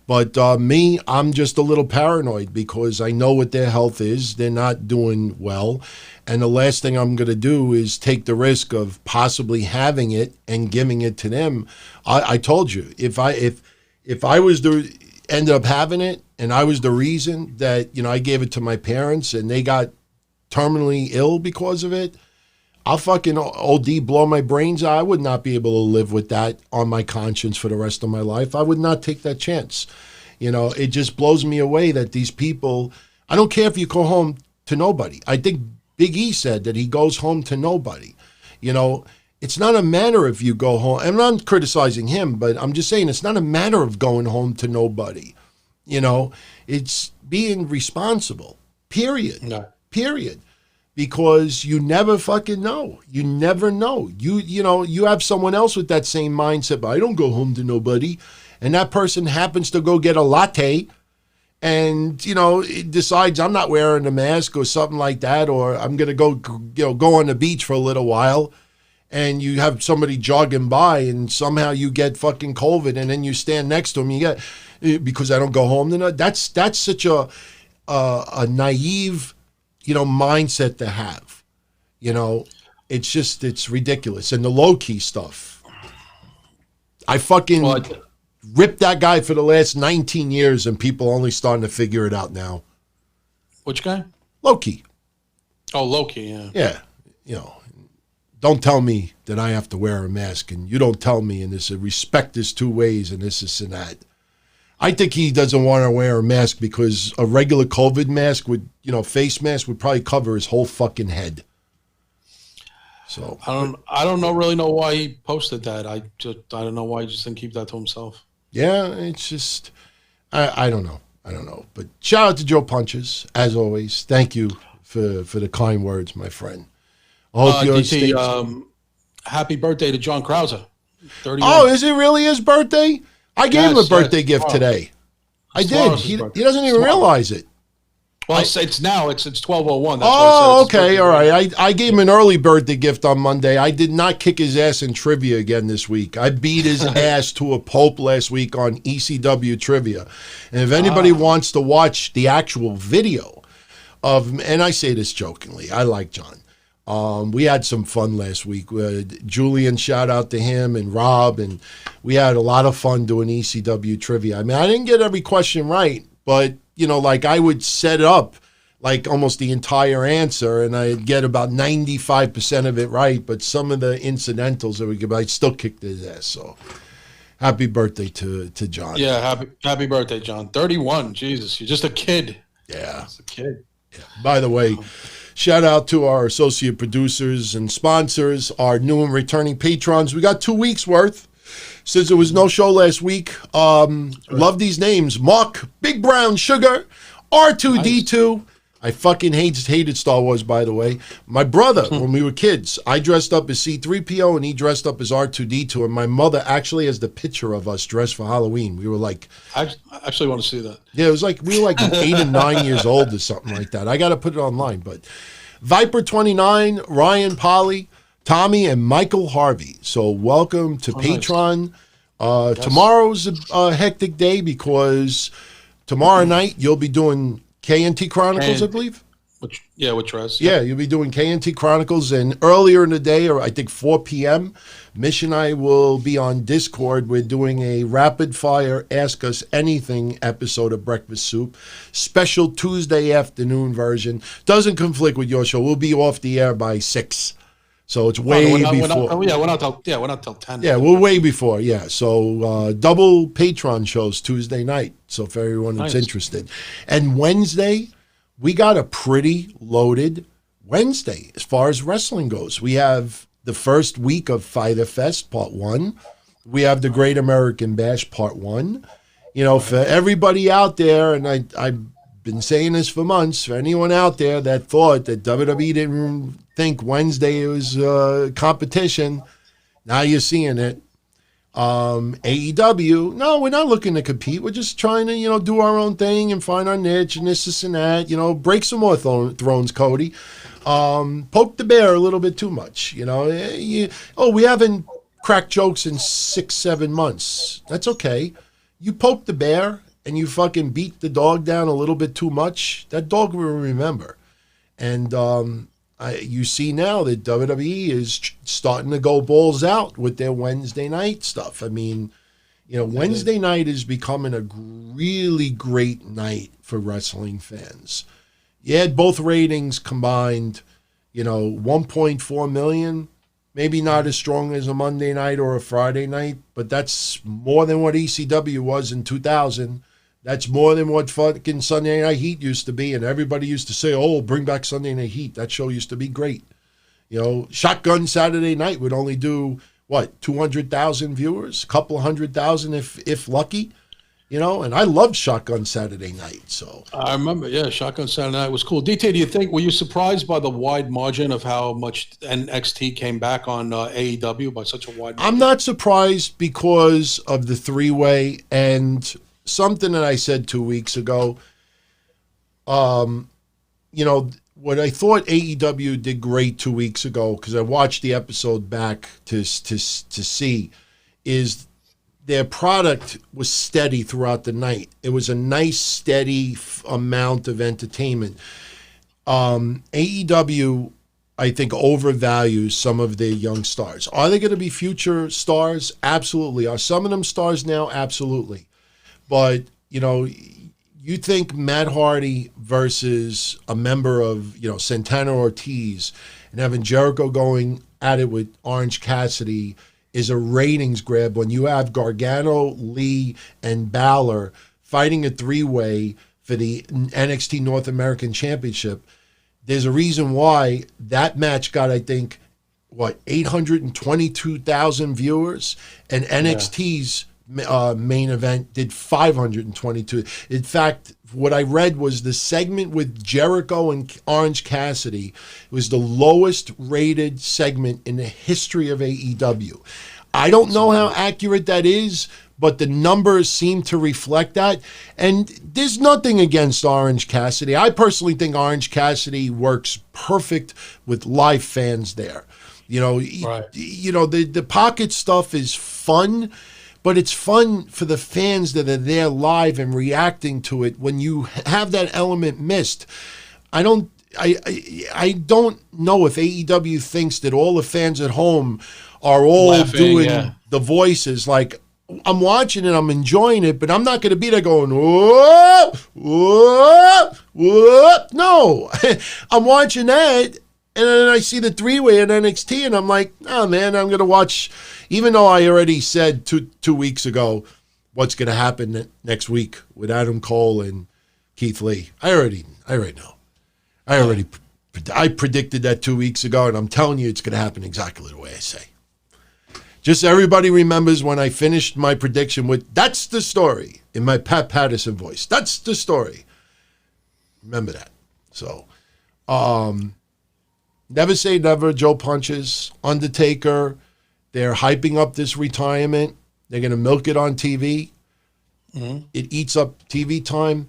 But me, I'm just a little paranoid because I know what their health is. They're not doing well. And the last thing I'm going to do is take the risk of possibly having it and giving it to them. I told you, if I was ended up having it and I was the reason that, I gave it to my parents and they got terminally ill because of it, I'll fucking OD, blow my brains out. I would not be able to live with that on my conscience for the rest of my life. I would not take that chance. It just blows me away that these people, I don't care if you go home to nobody. I think Big E said that he goes home to nobody. It's not a matter if you go home. I'm not criticizing him, but I'm just saying it's not a matter of going home to nobody. It's being responsible, period. No. Period. Because you never fucking know. You never know. You have someone else with that same mindset, but I don't go home to nobody. And that person happens to go get a latte and, it decides I'm not wearing a mask or something like that, or I'm going to go on the beach for a little while. And you have somebody jogging by and somehow you get fucking COVID and then you stand next to them, you get, because I don't go home. That's such a naive mindset to have. It's ridiculous. And the low-key stuff. I fucking ripped that guy for the last 19 years and people only starting to figure it out now. Which guy? Low-key. Oh, Loki, yeah. Yeah, don't tell me that I have to wear a mask and you don't tell me and this respect is 2 ways and this and that. I think he doesn't want to wear a mask because a regular COVID mask would, face mask would probably cover his whole fucking head. So I don't really know why he posted that. I don't know why he just didn't keep that to himself. Yeah, it's just I don't know. But shout out to Joe Punches, as always. Thank you for the kind words, my friend. I hope DT, happy birthday to John Krauser. 31. Oh, is it really his birthday? I gave him a birthday gift today. I did. He doesn't even realize it. Well, it's now. It's 12:01. Oh, okay. All right. I gave him an early birthday gift on Monday. I did not kick his ass in trivia again this week. I beat his ass to a pulp last week on ECW trivia. And if anybody wants to watch the actual video of, and I say this jokingly, I like John. We had some fun last week. Julian, shout out to him, and Rob, and we had a lot of fun doing ECW trivia. I mean, I didn't get every question right, but, I would set up like almost the entire answer, and I'd get about 95% of it right, but some of the incidentals that we give, I'd still kick his ass. So happy birthday to John. Yeah, happy birthday, John. 31, Jesus, you're just a kid. Yeah. Just a kid. Yeah. By the way, shout out to our associate producers and sponsors, our new and returning patrons. We got 2 weeks worth since there was no show last week. Love these names. Mark, Big Brown Sugar, R2D2. Nice. I fucking hated Star Wars, by the way. My brother, when we were kids, I dressed up as C-3PO and he dressed up as R2D2. And my mother actually has the picture of us dressed for Halloween. We were like... I actually want to see that. Yeah, it was like, we were like 8 and 9 years old or something like that. I got to put it online. But Viper29, Ryan Polly, Tommy, and Michael Harvey. So welcome to Patreon. Tomorrow's a hectic day because tomorrow night you'll be doing KNT Chronicles, I believe. With Trez. Yeah, you'll be doing KNT Chronicles, and earlier in the day, or I think 4 p.m., Mish and I will be on Discord. We're doing a rapid-fire Ask Us Anything episode of Breakfast Soup, special Tuesday afternoon version. Doesn't conflict with your show. We'll be off the air by 6. So it's way before. We're not till 10. Yeah, we're way before. Yeah, so double Patreon shows Tuesday night. So for everyone that's interested, and Wednesday, we got a pretty loaded Wednesday as far as wrestling goes. We have the first week of Fyter Fest Part 1. We have the Great American Bash Part 1. You know, for everybody out there, and I've been saying this for months, for anyone out there that thought that WWE didn't think Wednesday was competition, now you're seeing it. AEW, no, we're not looking to compete. We're just trying to, do our own thing and find our niche and this and that. Break some more thrones, Cody. Poke the bear a little bit too much. We haven't cracked jokes in 6-7 months. That's okay. You poke the bear and you fucking beat the dog down a little bit too much, that dog will remember. And you see now that WWE is starting to go balls out with their Wednesday night stuff. I mean, Wednesday night is becoming a really great night for wrestling fans. You had both ratings combined, 1.4 million, maybe not as strong as a Monday night or a Friday night, but that's more than what ECW was in 2000. That's more than what fucking Sunday Night Heat used to be, and everybody used to say, "Oh, bring back Sunday Night Heat." That show used to be great. Shotgun Saturday Night would only do 200,000 viewers, a couple 100,000 if lucky. And I loved Shotgun Saturday Night. So I remember, Shotgun Saturday Night was cool. DT, were you surprised by the wide margin of how much NXT came back on AEW by such a wide margin? I'm not surprised because of the three-way and something that I said 2 weeks ago. What I thought AEW did great 2 weeks ago, because I watched the episode back to see, is their product was steady throughout the night. It was a nice, steady amount of entertainment. AEW, I think, overvalues some of their young stars. Are they going to be future stars? Absolutely. Are some of them stars now? Absolutely. But, you think Matt Hardy versus a member of, Santana Ortiz and having Jericho going at it with Orange Cassidy is a ratings grab when you have Gargano, Lee, and Balor fighting a three-way for the NXT North American Championship. There's a reason why that match got, I think, 822,000 viewers, and NXT's main event did 522. In fact, what I read was the segment with Jericho and Orange Cassidy was the lowest rated segment in the history of AEW. I don't know how accurate that is, but the numbers seem to reflect that. And there's nothing against Orange Cassidy. I personally think Orange Cassidy works perfect with live fans there. The pocket stuff is fun, but it's fun for the fans that are there live and reacting to it. When you have that element missed, I don't know if AEW thinks that all the fans at home are all laughing, doing the voices. Like, I'm watching it, I'm enjoying it, but I'm not going to be there going, whoop, whoop, whoop. No, I'm watching that, and then I see the three-way at NXT, and I'm like, oh, man, I'm going to watch, even though I already said two weeks ago what's going to happen next week with Adam Cole and Keith Lee. I already know. I predicted that 2 weeks ago, and I'm telling you it's going to happen exactly the way I say. Just so everybody remembers when I finished my prediction with, "That's the story," in my Pat Patterson voice. That's the story. Remember that. So, never say never, Joe Punches. Undertaker, they're hyping up this retirement. They're going to milk it on TV. Mm-hmm. It eats up TV time.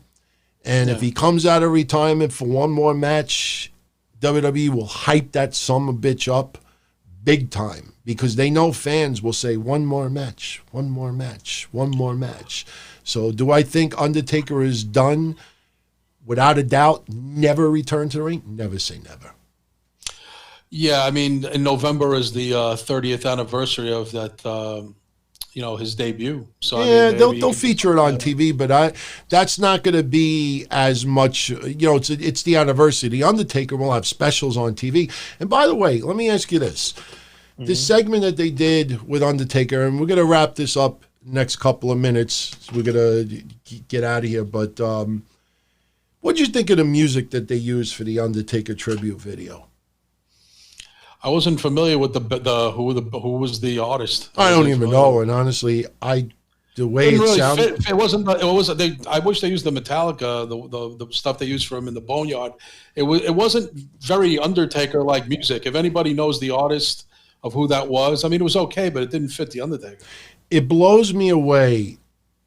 And if he comes out of retirement for one more match, WWE will hype that son of a bitch up big time because they know fans will say one more match, one more match, one more match. So do I think Undertaker is done? Without a doubt, never return to the ring? Never say never. Yeah, I mean, in November is the 30th anniversary of that, his debut. So yeah, I mean, they'll feature it on TV, but that's not going to be as much. It's the anniversary. The Undertaker will have specials on TV. And by the way, let me ask you this: this segment that they did with Undertaker, and we're going to wrap this up next couple of minutes. So we're going to get out of here, but what did you think of the music that they used for the Undertaker tribute video? I wasn't familiar with who was the artist. I don't even know, and honestly, the way it sounded, it wasn't. I wish they used the Metallica, the stuff they used for him in the Boneyard. It wasn't very Undertaker like music. If anybody knows the artist of who that was, I mean, it was okay, but it didn't fit the Undertaker. It blows me away,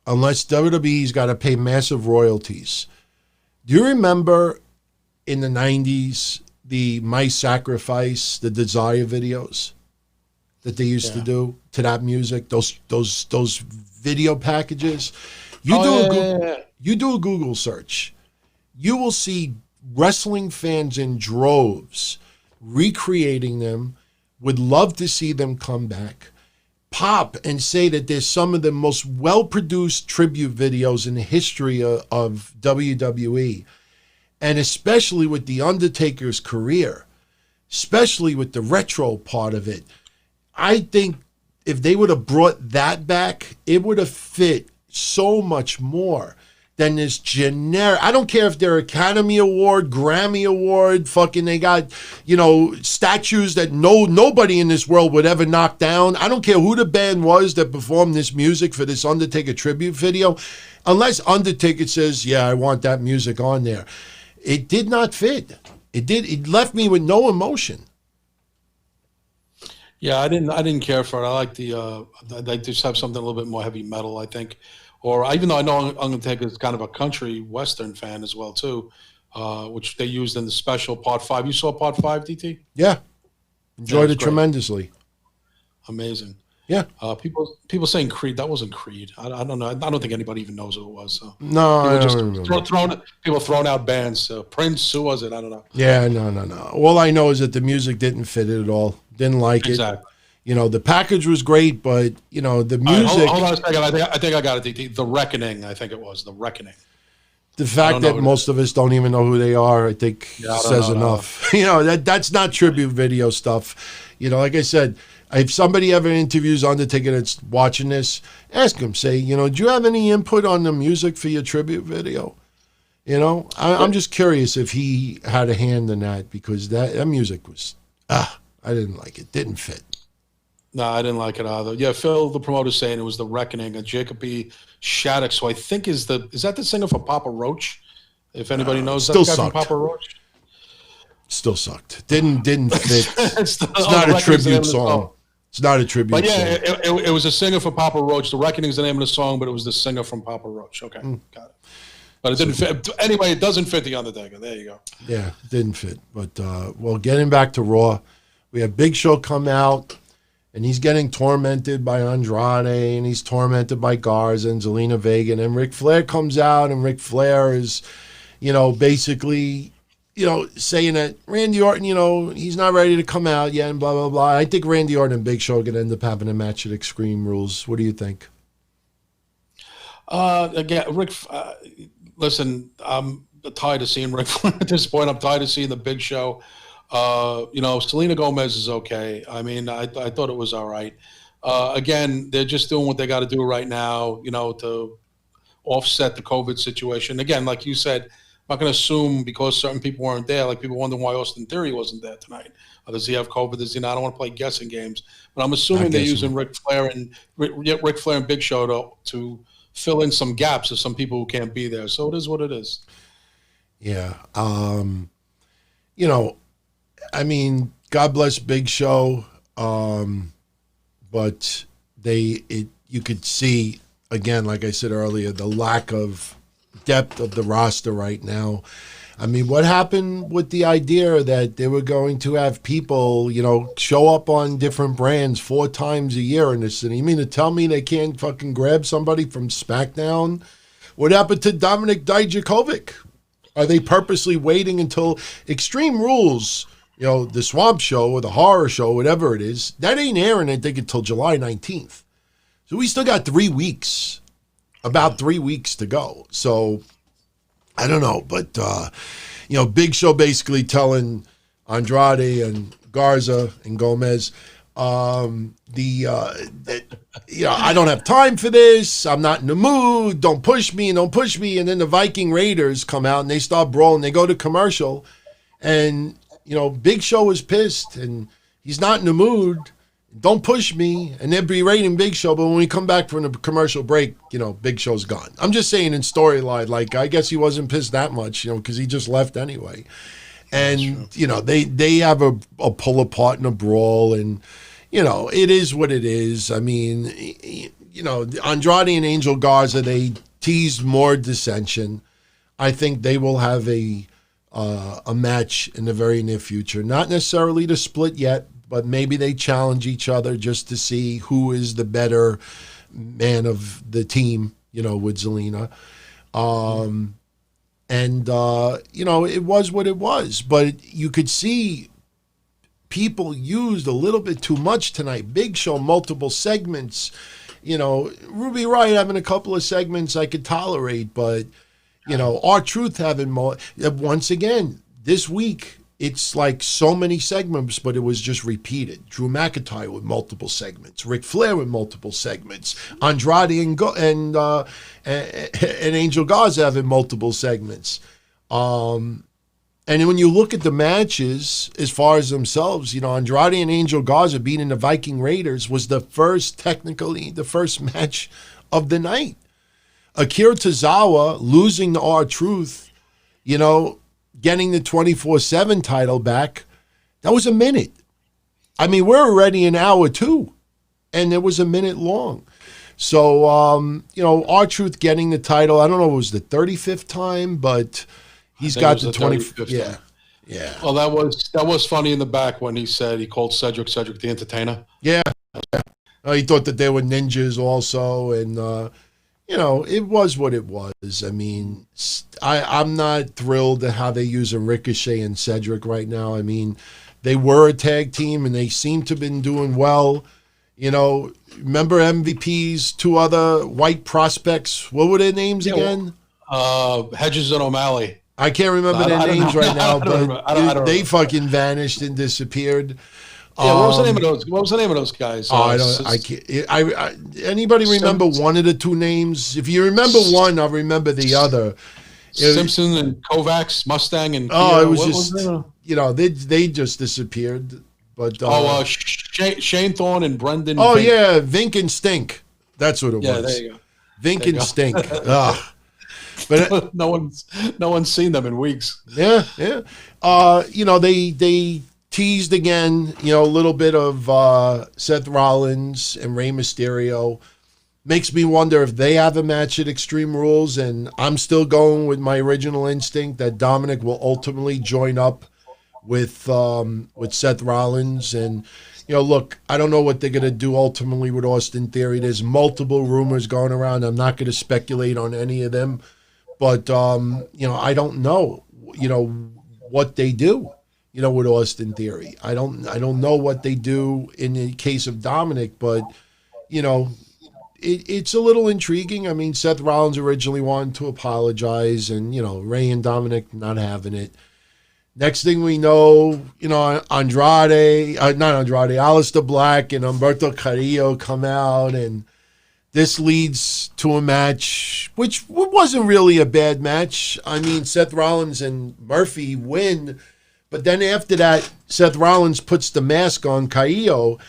unless WWE's got to pay massive royalties. Do you remember in the 90s the My Sacrifice, the Desire videos that they used to do to that music? Those video packages. You do a Google search. You will see wrestling fans in droves recreating them. Would love to see them come back. Pop and say that there's some of the most well-produced tribute videos in the history of WWE. And especially with The Undertaker's career, especially with the retro part of it, I think if they would have brought that back, it would have fit so much more than this generic. I don't care if they're Academy Award, Grammy Award, fucking they got, statues that nobody in this world would ever knock down. I don't care who the band was that performed this music for this Undertaker tribute video. Unless Undertaker says, yeah, I want that music on there. It did not fit. It left me with no emotion. Yeah, I didn't care for it. I like they just have something a little bit more heavy metal, I think. Or even though I know Undertaker is kind of a country western fan as well too, which they used in the special Part 5. You saw Part 5, DT? Yeah, enjoyed it tremendously. Amazing. Yeah. People saying Creed. That wasn't Creed. I don't know. I don't think anybody even knows who it was. So. No, I don't remember. People throwing out bands. Prince, who was it? I don't know. Yeah, no. All I know is that the music didn't fit it at all. Didn't like it. The package was great, but the music. Hold on a second. I think I got it. The Reckoning. I think it was The Reckoning. The fact that most of us don't even know who they are, I think, says enough. That's not tribute video stuff. Like I said, if somebody ever interviews Undertaker that's watching this, ask him. Say, do you have any input on the music for your tribute video? I'm just curious if he had a hand in that because that music was, I didn't like it. Didn't fit. No, I didn't like it either. Yeah, Phil, the promoter's saying it was The Reckoning, and Jacob B. Shattuck, so I think is that the singer for Papa Roach? If anybody knows that guy from Papa Roach? Still sucked. Didn't fit. It's not a tribute song. It's not a tribute song. It was a singer for Papa Roach. The Reckoning is the name of the song, but it was the singer from Papa Roach. Okay, got it. But it didn't fit. Anyway, it doesn't fit the Undertaker. There you go. Yeah, it didn't fit. But, getting back to Raw, we have Big Show come out. And he's getting tormented by Andrade, and he's tormented by Garza and Zelina Vega. And then Ric Flair comes out, and Ric Flair is, basically, saying that Randy Orton, he's not ready to come out yet, and blah, blah, blah. I think Randy Orton and Big Show are going to end up having a match at Extreme Rules. What do you think? Again, listen, I'm tired of seeing Ric Flair at this point. I'm tired of seeing the Big Show. Selena Gomez is okay. I mean, I thought it was all right. Again, they're just doing what they got to do right now, to offset the COVID situation. Again, like you said, I'm not going to assume because certain people weren't there, like people wondering why Austin Theory wasn't there tonight. Does he have COVID? Does he not? I don't want to play guessing games, but I'm assuming they're using Ric Flair and Big Show to fill in some gaps of some people who can't be there. So it is what it is. Yeah. I mean, God bless Big Show, but you could see, again, like I said earlier, the lack of depth of the roster right now. I mean, what happened with the idea that they were going to have people, show up on different brands 4 times a year in this city? You mean to tell me they can't fucking grab somebody from SmackDown? What happened to Dominik Dijakovic? Are they purposely waiting until Extreme Rules, the Swamp Show or the Horror Show, whatever it is, that ain't airing, I think, until July 19th. So we still got 3 weeks, about 3 weeks to go. So I don't know, but, Big Show basically telling Andrade and Garza and Gomez, I don't have time for this. I'm not in the mood. Don't push me. And then the Viking Raiders come out and they start brawling. They go to commercial, and Big Show is pissed and he's not in the mood. Don't push me. And they're berating Big Show. But when we come back from the commercial break, Big Show's gone. I'm just saying in storyline, like, I guess he wasn't pissed that much, because he just left anyway. And, they have a pull apart and a brawl, and, it is what it is. I mean, Andrade and Angel Garza, they teased more dissension. I think they will have a match in the very near future. Not necessarily to split yet, but maybe they challenge each other just to see who is the better man of the team, with Zelina. It was what it was. But you could see people used a little bit too much tonight. Big Show, multiple segments. Ruby Riott having a couple of segments I could tolerate, but, R-Truth having more. Once again, this week, it's like so many segments, but it was just repeated. Drew McIntyre with multiple segments. Ric Flair with multiple segments. Andrade and Angel Garza having multiple segments. And when you look at the matches as far as themselves, Andrade and Angel Garza beating the Viking Raiders was technically the first match of the night. Akira Tozawa losing to R-Truth, getting the 24/7 title back, that was a minute. I mean, we're already an hour 2, and it was a minute long. So, R-Truth getting the title, I don't know if it was the 35th time, but he's got the 25th. Yeah. Yeah. Well, that was funny in the back when he said he called Cedric the Entertainer. Yeah. He thought that they were ninjas also, and it was what it was. I mean, I'm not thrilled at how they're using Ricochet and Cedric right now. I mean, they were a tag team, and they seem to have been doing well. Remember MVP's 2 other white prospects? What were their names again? Hedges and O'Malley. I can't remember their names right now, but they fucking vanished and disappeared. Yeah, what was the name of those? What was the name of those guys? I don't. I can't. Anybody remember one of the 2 names? If you remember one, I'll remember the other. Simpson and Kovacs, Mustang and Kia. It was they just disappeared. But Shane Thorne and Brendan. Oh Vink. yeah, Vink and Stink. That's what it was. Yeah, there you go. Vink and Stink. But no one's seen them in weeks. Yeah. They teased again, a little bit of Seth Rollins and Rey Mysterio. Makes me wonder if they have a match at Extreme Rules, and I'm still going with my original instinct that Dominik will ultimately join up with Seth Rollins. And, look, I don't know what they're going to do ultimately with Austin Theory. There's multiple rumors going around. I'm not going to speculate on any of them. But, I don't know, what they do, with Austin Theory. I don't know what they do in the case of Dominik, but, it's a little intriguing. I mean, Seth Rollins originally wanted to apologize, and, Rey and Dominik not having it. Next thing we know, Aleister Black and Humberto Carrillo come out, and this leads to a match, which wasn't really a bad match. I mean, Seth Rollins and Murphy win, but then after that, Seth Rollins puts the mask on Carrillo.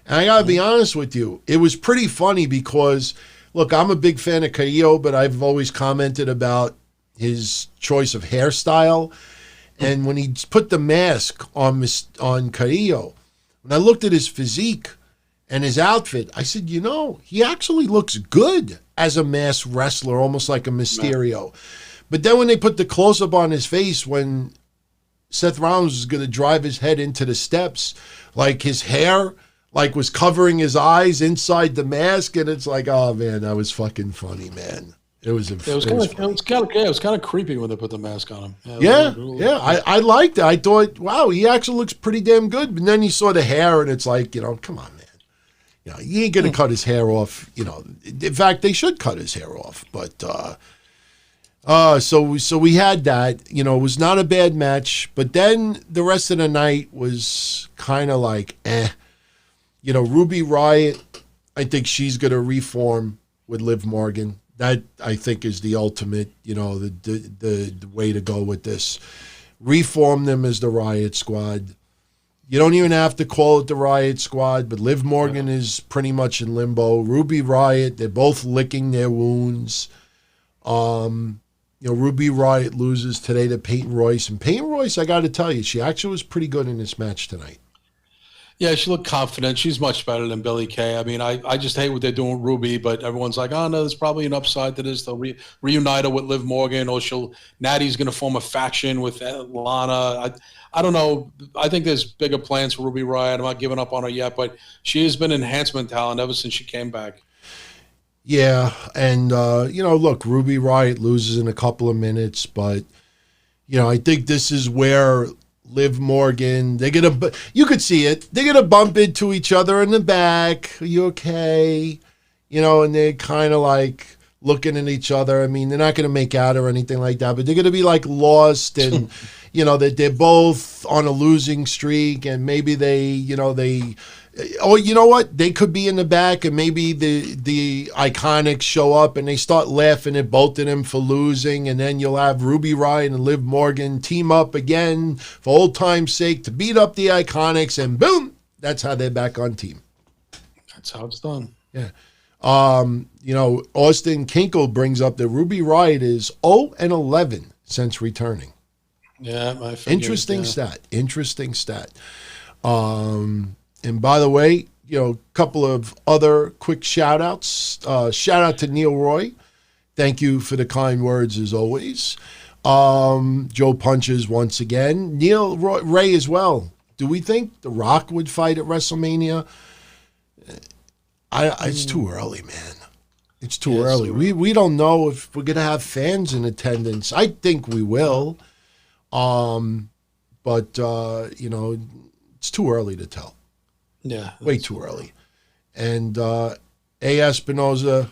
And I got to be honest with you, it was pretty funny because, look, I'm a big fan of Carrillo, but I've always commented about his choice of hairstyle. And when he put the mask on Carrillo, when I looked at his physique and his outfit, I said, he actually looks good as a masked wrestler, almost like a Mysterio. But then when they put the close-up on his face when Seth Rollins was going to drive his head into the steps, like his hair like was covering his eyes inside the mask, and it's like, oh man, that was fucking funny, man. It was kind of creepy when they put the mask on him. I liked it. I thought, wow, he actually looks pretty damn good. But then you saw the hair, and it's like, come on, man. You ain't gonna cut his hair off. In fact, they should cut his hair off. But so we had that. It was not a bad match. But then the rest of the night was kind of like, Ruby Riott, I think she's gonna reform with Liv Morgan. That, I think, is the ultimate, the way to go with this. Reform them as the Riott Squad. You don't even have to call it the Riott Squad, but Liv Morgan is pretty much in limbo. Ruby Riott, they're both licking their wounds. Ruby Riott loses today to Peyton Royce. And Peyton Royce, I got to tell you, she actually was pretty good in this match tonight. Yeah, she looked confident. She's much better than Billie Kay. I mean, I just hate what they're doing with Ruby, but everyone's like, oh, no, there's probably an upside to this. They'll reunite her with Liv Morgan, or Natty's going to form a faction with Lana. I don't know. I think there's bigger plans for Ruby Riott. I'm not giving up on her yet, but she has been enhancement talent ever since she came back. Yeah, and, look, Ruby Riott loses in a couple of minutes, but, I think this is where Liv Morgan, you could see it. They're going to bump into each other in the back. Are you okay? And they're kind of like looking at each other. I mean, they're not going to make out or anything like that, but they're going to be like lost and, that they're both on a losing streak, and maybe you know what? They could be in the back, and maybe the Iconics show up and they start laughing at both of them for losing, and then you'll have Ruby Riott and Liv Morgan team up again for old time's sake to beat up the Iconics, and boom, that's how they're back on team. That's how it's done. Yeah. Austin Kinkle brings up that Ruby Riott is 0-11 since returning. Yeah, I figured, Interesting stat. And by the way, a couple of other quick shout outs. Shout out to Neil Roy. Thank you for the kind words as always. Joe Punches once again. Neil Ray as well. Do we think The Rock would fight at WrestleMania? It's too early, man. It's too early. We don't know if we're going to have fans in attendance. I think we will. But it's too early to tell. Yeah. Way too early. And A. Espinoza,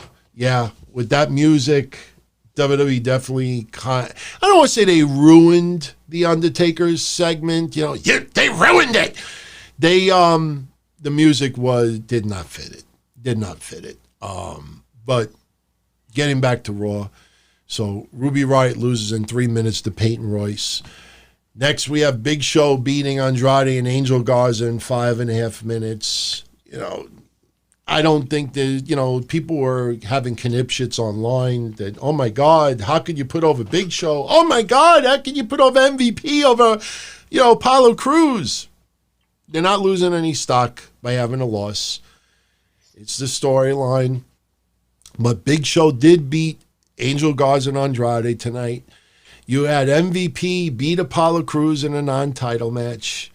with that music, WWE definitely I don't want to say they ruined the Undertaker's segment. They ruined it. They the music did not fit it. But getting back to Raw, so Ruby Riott loses in 3 minutes to Peyton Royce. Next, we have Big Show beating Andrade and Angel Garza in 5.5 minutes. I don't think that, people were having conniptions online that, oh my God, how could you put over Big Show? Oh my God, how can you put over MVP over, Apollo Crews? They're not losing any stock by having a loss. It's the storyline. But Big Show did beat Angel Garza and Andrade tonight. You had MVP beat Apollo Crews in a non-title match.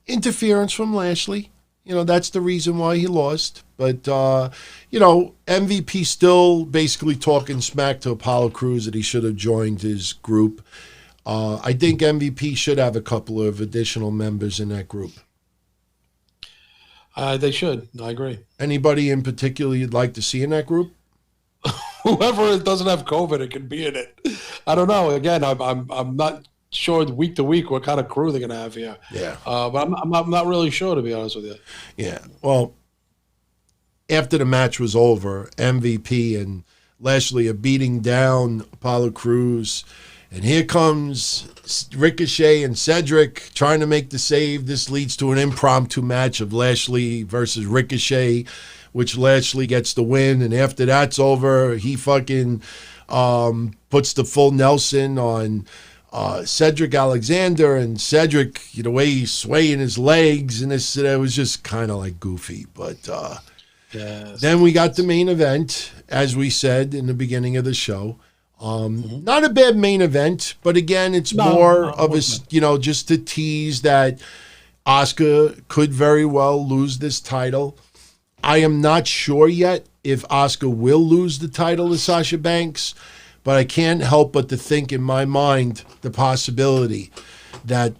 Interference from Lashley. That's the reason why he lost. But, MVP still basically talking smack to Apollo Crews that he should have joined his group. I think MVP should have a couple of additional members in that group. They should. I agree. Anybody in particular you'd like to see in that group? Whoever doesn't have COVID, it can be in it. I don't know. Again, I'm not sure week to week what kind of crew they're going to have here. Yeah. But I'm not really sure, to be honest with you. Yeah. Well, after the match was over, MVP and Lashley are beating down Apollo Crews. And here comes Ricochet and Cedric trying to make the save. This leads to an impromptu match of Lashley versus Ricochet, which Lashley gets the win. And after that's over, he fucking puts the full Nelson on Cedric Alexander. And Cedric, the way he's swaying his legs, and it was just kind of like goofy. But yes. Then we got the main event, as we said in the beginning of the show. Not a bad main event, but again, it's more of a, just to tease that Asuka could very well lose this title. I am not sure yet if Asuka will lose the title to Sasha Banks, but I can't help but to think in my mind the possibility that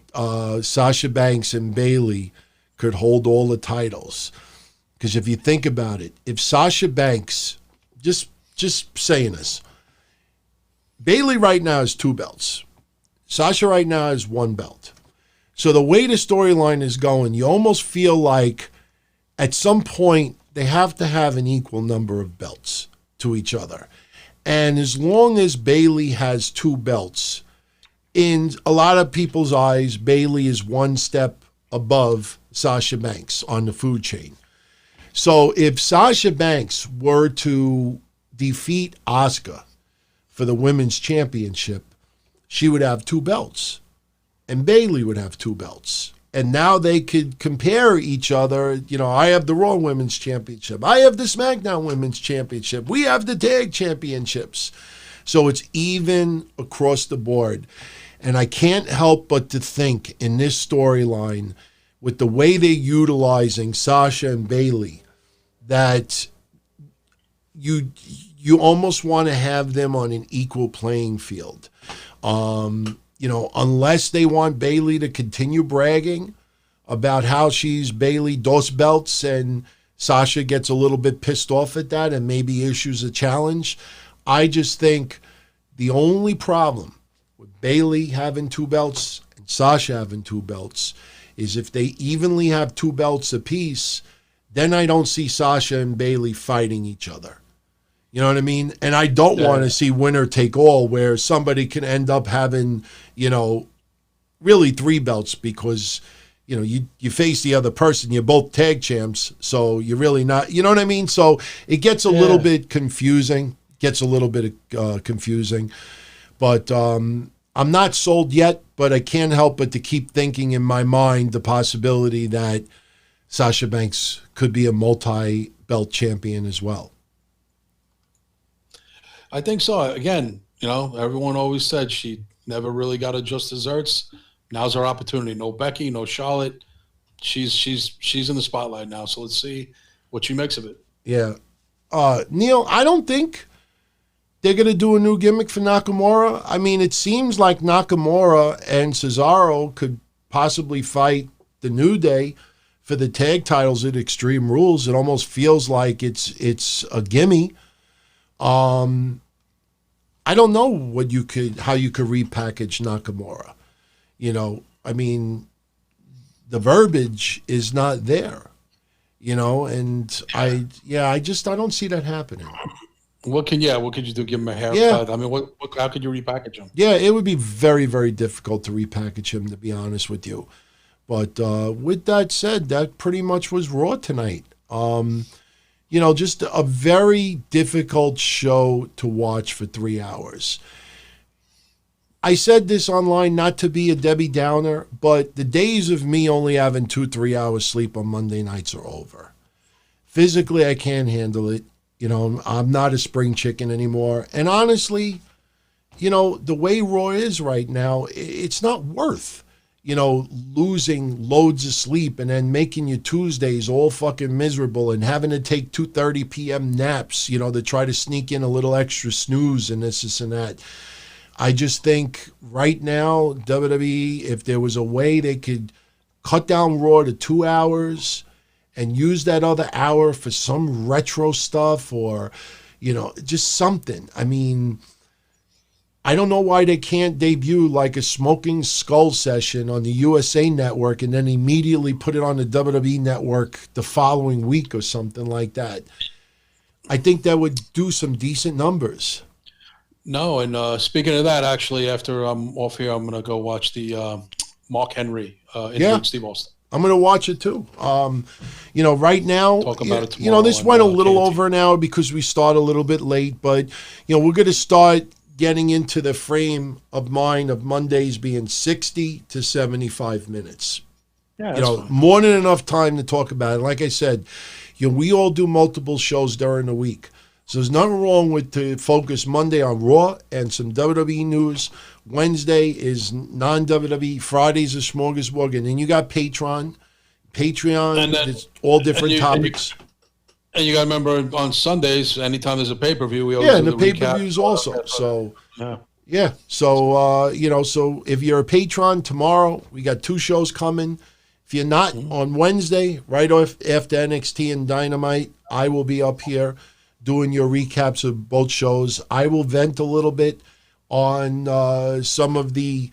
Sasha Banks and Bayley could hold all the titles. Because if you think about it, if Sasha Banks, just saying this, Bayley right now has 2 belts. Sasha right now has 1 belt. So the way the storyline is going, you almost feel like at some point they have to have an equal number of belts to each other. And as long as Bayley has 2 belts, in a lot of people's eyes, Bayley is 1 step above Sasha Banks on the food chain. So if Sasha Banks were to defeat Asuka for the women's championship, she would have 2 belts. And Bayley would have 2 belts. And now they could compare each other. I have the Raw Women's Championship. I have the SmackDown Women's Championship. We have the Tag Championships. So it's even across the board. And I can't help but to think in this storyline, with the way they're utilizing Sasha and Bayley, that you almost want to have them on an equal playing field. Unless they want Bayley to continue bragging about how she's Bayley dos belts and Sasha gets a little bit pissed off at that and maybe issues a challenge. I just think the only problem with Bayley having 2 belts and Sasha having 2 belts is if they evenly have 2 belts apiece, then I don't see Sasha and Bayley fighting each other. You know what I mean? And I don't want to see winner take all where somebody can end up having, really 3 belts because, you face the other person. You're both tag champs, so you're really not, you know what I mean? So it gets a little bit confusing, But I'm not sold yet, but I can't help but to keep thinking in my mind the possibility that Sasha Banks could be a multi-belt champion as well. I think so. Again, everyone always said she never really got her just desserts. Now's her opportunity. No Becky, no Charlotte. She's in the spotlight now. So let's see what she makes of it. Yeah. Neil, I don't think they're going to do a new gimmick for Nakamura. I mean, it seems like Nakamura and Cesaro could possibly fight the New Day for the tag titles at Extreme Rules. It almost feels like it's a gimme. I don't know how you could repackage Nakamura. I mean, the verbiage is not there. And I don't see that happening. What could you do? Give him a haircut? Yeah. I mean, how could you repackage him? Yeah, it would be very, very difficult to repackage him, to be honest with you. But with that said, that pretty much was Raw tonight. Just a very difficult show to watch for 3 hours. I said this online not to be a Debbie Downer, but the days of me only having 2-3 hours sleep on Monday nights are over. Physically, I can't handle it. I'm not a spring chicken anymore. And honestly, the way Raw is right now, it's not worth losing loads of sleep and then making your Tuesdays all fucking miserable and having to take 2:30 p.m. naps, to try to sneak in a little extra snooze and this and that. I just think right now, WWE, if there was a way they could cut down Raw to 2 hours and use that other hour for some retro stuff or, just something. I mean, I don't know why they can't debut like a Smoking Skull session on the USA Network and then immediately put it on the WWE Network the following week or something like that. I think that would do some decent numbers. No, and speaking of that, actually, after I'm off here, I'm going to go watch the Mark Henry interview with Steve Austin. I'm going to watch it too. Right now, talk about it tomorrow. This went a little over an hour because we start a little bit late, but we're going to start getting into the frame of mind of Mondays being 60 to 75 minutes. Yeah, more than enough time to talk about it. Like I said, we all do multiple shows during the week. So there's nothing wrong with to focus Monday on Raw and some WWE news. Wednesday is non-WWE. Friday's a smorgasbord. And then you got Patreon. And then, it's all different topics. And you got to remember on Sundays, anytime there's a pay-per-view, we always and the pay-per-views also. So, So, so if you're a patron tomorrow, we got 2 shows coming. If you're not on Wednesday, right off after NXT and Dynamite, I will be up here doing your recaps of both shows. I will vent a little bit on some of the,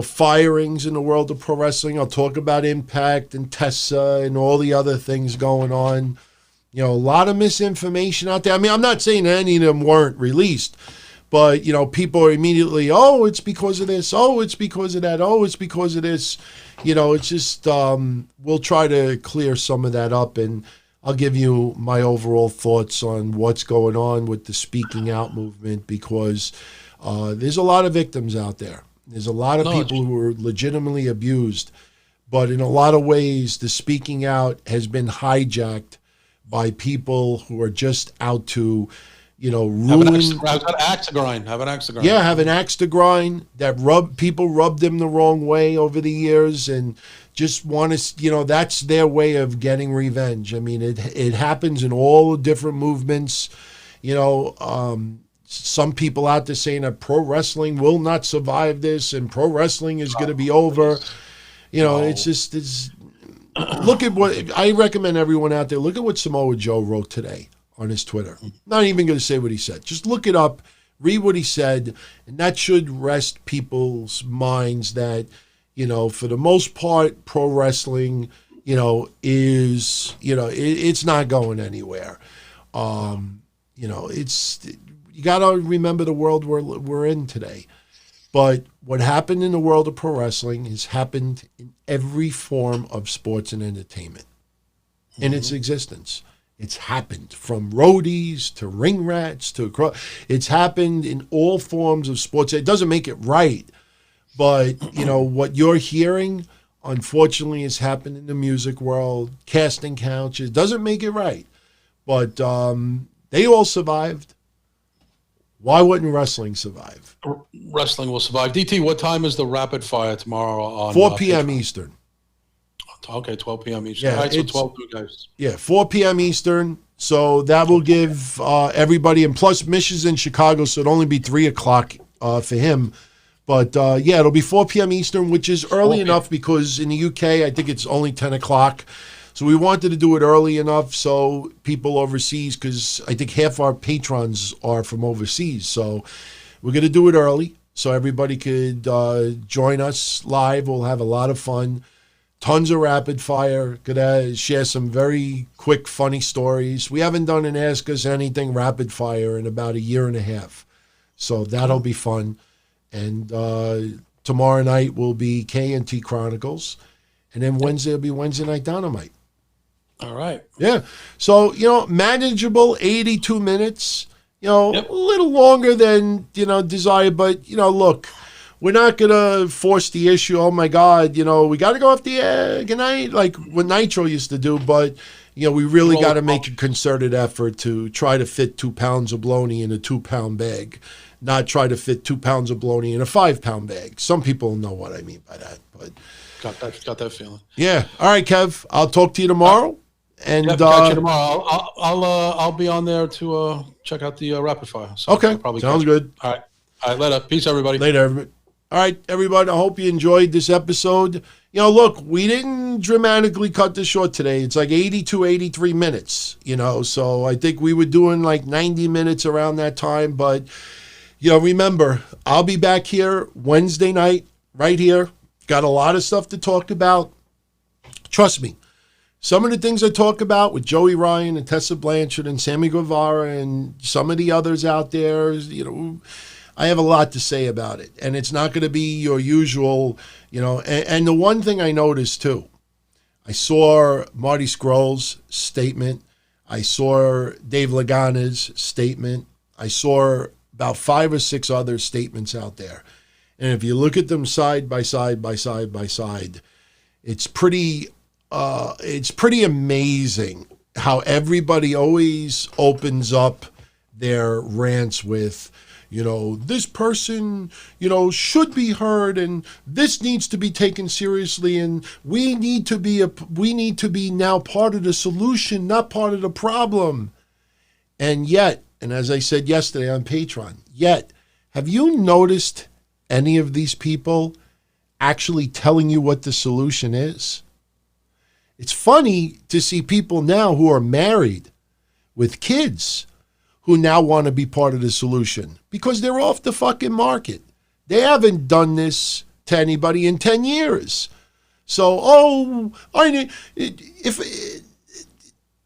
firings in the world of pro wrestling. I'll talk about Impact and Tessa and all the other things going on. A lot of misinformation out there. I mean, I'm not saying any of them weren't released, but, people are immediately, oh, it's because of this. Oh, it's because of that. Oh, it's because of this. It's just, we'll try to clear some of that up, and I'll give you my overall thoughts on what's going on with the speaking out movement, because there's a lot of victims out there. There's a lot of people who are legitimately abused, but in a lot of ways, the speaking out has been hijacked by people who are just out to, ruin. Have an axe to grind. Yeah, have an axe to grind. People rubbed them the wrong way over the years, and just want to, that's their way of getting revenge. I mean, it happens in all the different movements. Some people out there saying that pro wrestling will not survive this, and pro wrestling is going to be over. It's look at what I recommend everyone out there. Look at what Samoa Joe wrote today on his Twitter. Not even going to say what he said. Just look it up, read what he said, and that should rest people's minds that, for the most part, pro wrestling, is, it's not going anywhere. You got to remember the world we're in today. But what happened in the world of pro wrestling has happened in every form of sports and entertainment in its existence. It's happened from roadies to ring rats to it's happened in all forms of sports. It doesn't make it right, but what you're hearing, unfortunately, has happened in the music world. Casting couches doesn't make it right, but they all survived. Why wouldn't wrestling survive? Wrestling will survive. DT, what time is the rapid fire tomorrow on 4 p.m. Eastern? Okay, 12 p.m. Eastern. Yeah, all right, so 12 guys. Yeah, 4 p.m. Eastern. So that will give everybody, and plus Mish in Chicago, so it'll only be 3 o'clock for him. But it'll be 4 p.m. Eastern, which is early enough because in the UK, I think it's only 10 o'clock. So we wanted to do it early enough so people overseas, because I think half our patrons are from overseas. So we're going to do it early so everybody could join us live. We'll have a lot of fun. Tons of rapid fire. Going to share some very quick, funny stories. We haven't done an Ask Us Anything rapid fire in about a year and a half. So that'll be fun. And tomorrow night will be K&T Chronicles. And then Wednesday will be Wednesday Night Don-O-Mite. All right. Yeah. So, manageable 82 minutes, a little longer than, desired. But, look, we're not going to force the issue. Oh, my God, we got to go off the air. Good night, like what Nitro used to do. But, we really got to make a concerted effort to try to fit 2 pounds of bologna in a 2-pound bag, not try to fit 2 pounds of bologna in a 5-pound bag. Some people know what I mean by that. But got that feeling. Yeah. All right, Kev. I'll talk to you tomorrow. And catch you tomorrow. I'll be on there to check out the rapid fire. So okay, sounds good. All right, later. Peace, everybody. Later, everybody. All right, everybody. I hope you enjoyed this episode. Look, we didn't dramatically cut this short today. It's like 82, 83 minutes. So I think we were doing like 90 minutes around that time. But remember, I'll be back here Wednesday night, right here. Got a lot of stuff to talk about. Trust me. Some of the things I talk about with Joey Ryan and Tessa Blanchard and Sammy Guevara and some of the others out there, I have a lot to say about it. And it's not going to be your usual, and the one thing I noticed too, I saw Marty Scurll's statement. I saw Dave Lagana's statement. I saw about 5 or 6 other statements out there. And if you look at them side by side by side by side, it's pretty amazing how everybody always opens up their rants with, this person, should be heard, and this needs to be taken seriously, and we need to be now part of the solution, not part of the problem. And yet, and as I said yesterday on Patreon, yet, have you noticed any of these people actually telling you what the solution is? It's funny to see people now who are married with kids who now want to be part of the solution because they're off the fucking market. They haven't done this to anybody in 10 years. So,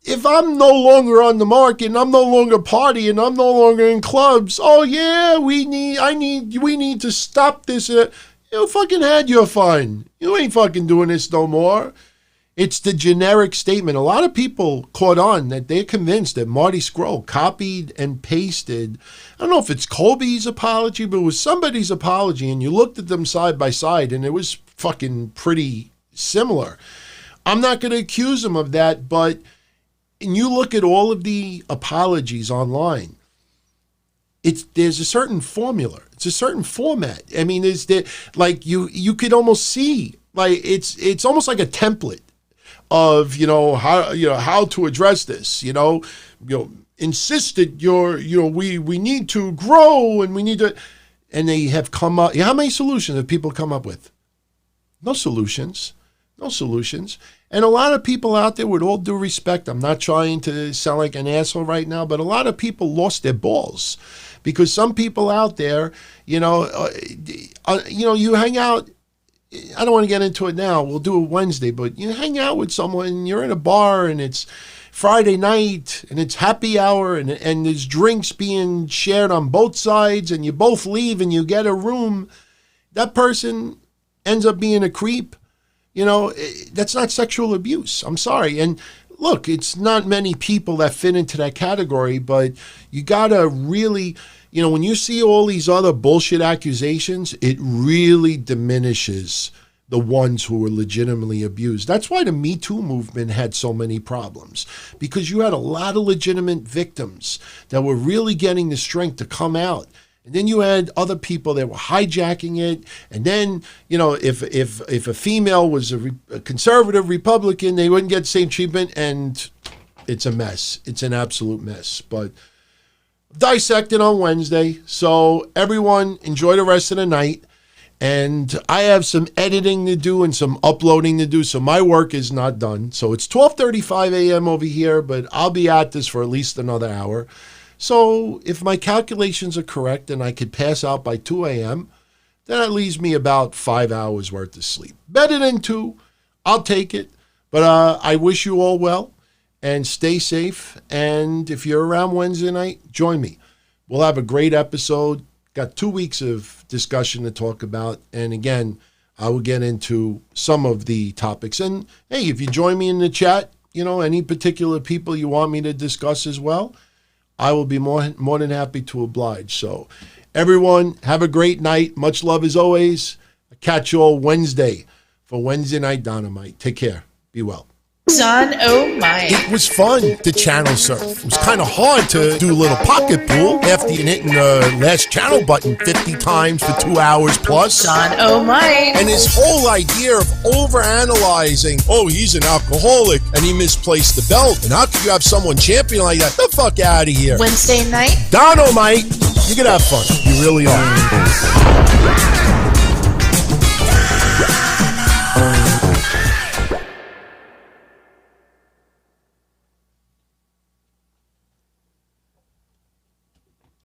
if I'm no longer on the market and I'm no longer partying, I'm no longer in clubs, we need to stop this. You fucking had your fun. You ain't fucking doing this no more. It's the generic statement. A lot of people caught on that they're convinced that Marty Scurll copied and pasted. I don't know if it's Colby's apology, but it was somebody's apology, and you looked at them side by side, and it was fucking pretty similar. I'm not going to accuse him of that, but and you look at all of the apologies online, there's a certain formula. It's a certain format. I mean, you could almost see, like, it's almost like a template of how to address this. Insisted we need to grow and we need to, and they have come up. How many solutions have people come up with? No solutions. And a lot of people out there, with all due respect, I'm not trying to sound like an asshole right now, but a lot of people lost their balls because some people out there, you hang out. I don't want to get into it now. We'll do it Wednesday, but you hang out with someone and you're in a bar and it's Friday night and it's happy hour and there's drinks being shared on both sides and you both leave and you get a room. That person ends up being a creep. That's not sexual abuse. I'm sorry. And look, it's not many people that fit into that category, but you got to really, when you see all these other bullshit accusations, it really diminishes the ones who were legitimately abused. That's why the Me Too movement had so many problems, because you had a lot of legitimate victims that were really getting the strength to come out. And then you had other people that were hijacking it. And then, if a female was a conservative Republican, they wouldn't get the same treatment. And it's a mess. It's an absolute mess. But dissect it on Wednesday. So everyone enjoy the rest of the night. And I have some editing to do and some uploading to do. So my work is not done. So it's 12:35 a.m. over here, but I'll be at this for at least another hour. So if my calculations are correct and I could pass out by 2 a.m., then that leaves me about 5 hours worth of sleep. Better than 2. I'll take it. But I wish you all well and stay safe. And if you're around Wednesday night, join me. We'll have a great episode. Got 2 weeks of discussion to talk about. And again, I will get into some of the topics. And hey, if you join me in the chat, any particular people you want me to discuss as well, I will be more than happy to oblige. So everyone, have a great night. Much love as always. I'll catch you all Wednesday for Wednesday Night Don-O-Mite. Take care. Be well. Don-O-Mite. It was fun to channel surf. It was kind of hard to do a little pocket pool after you hitting the last channel button 50 times for 2 hours plus. Don-O-Mite. And his whole idea of overanalyzing, he's an alcoholic and he misplaced the belt. And how could you have someone champion like that? The fuck out of here. Wednesday night. Don-O-Mite, you can have fun. You really are.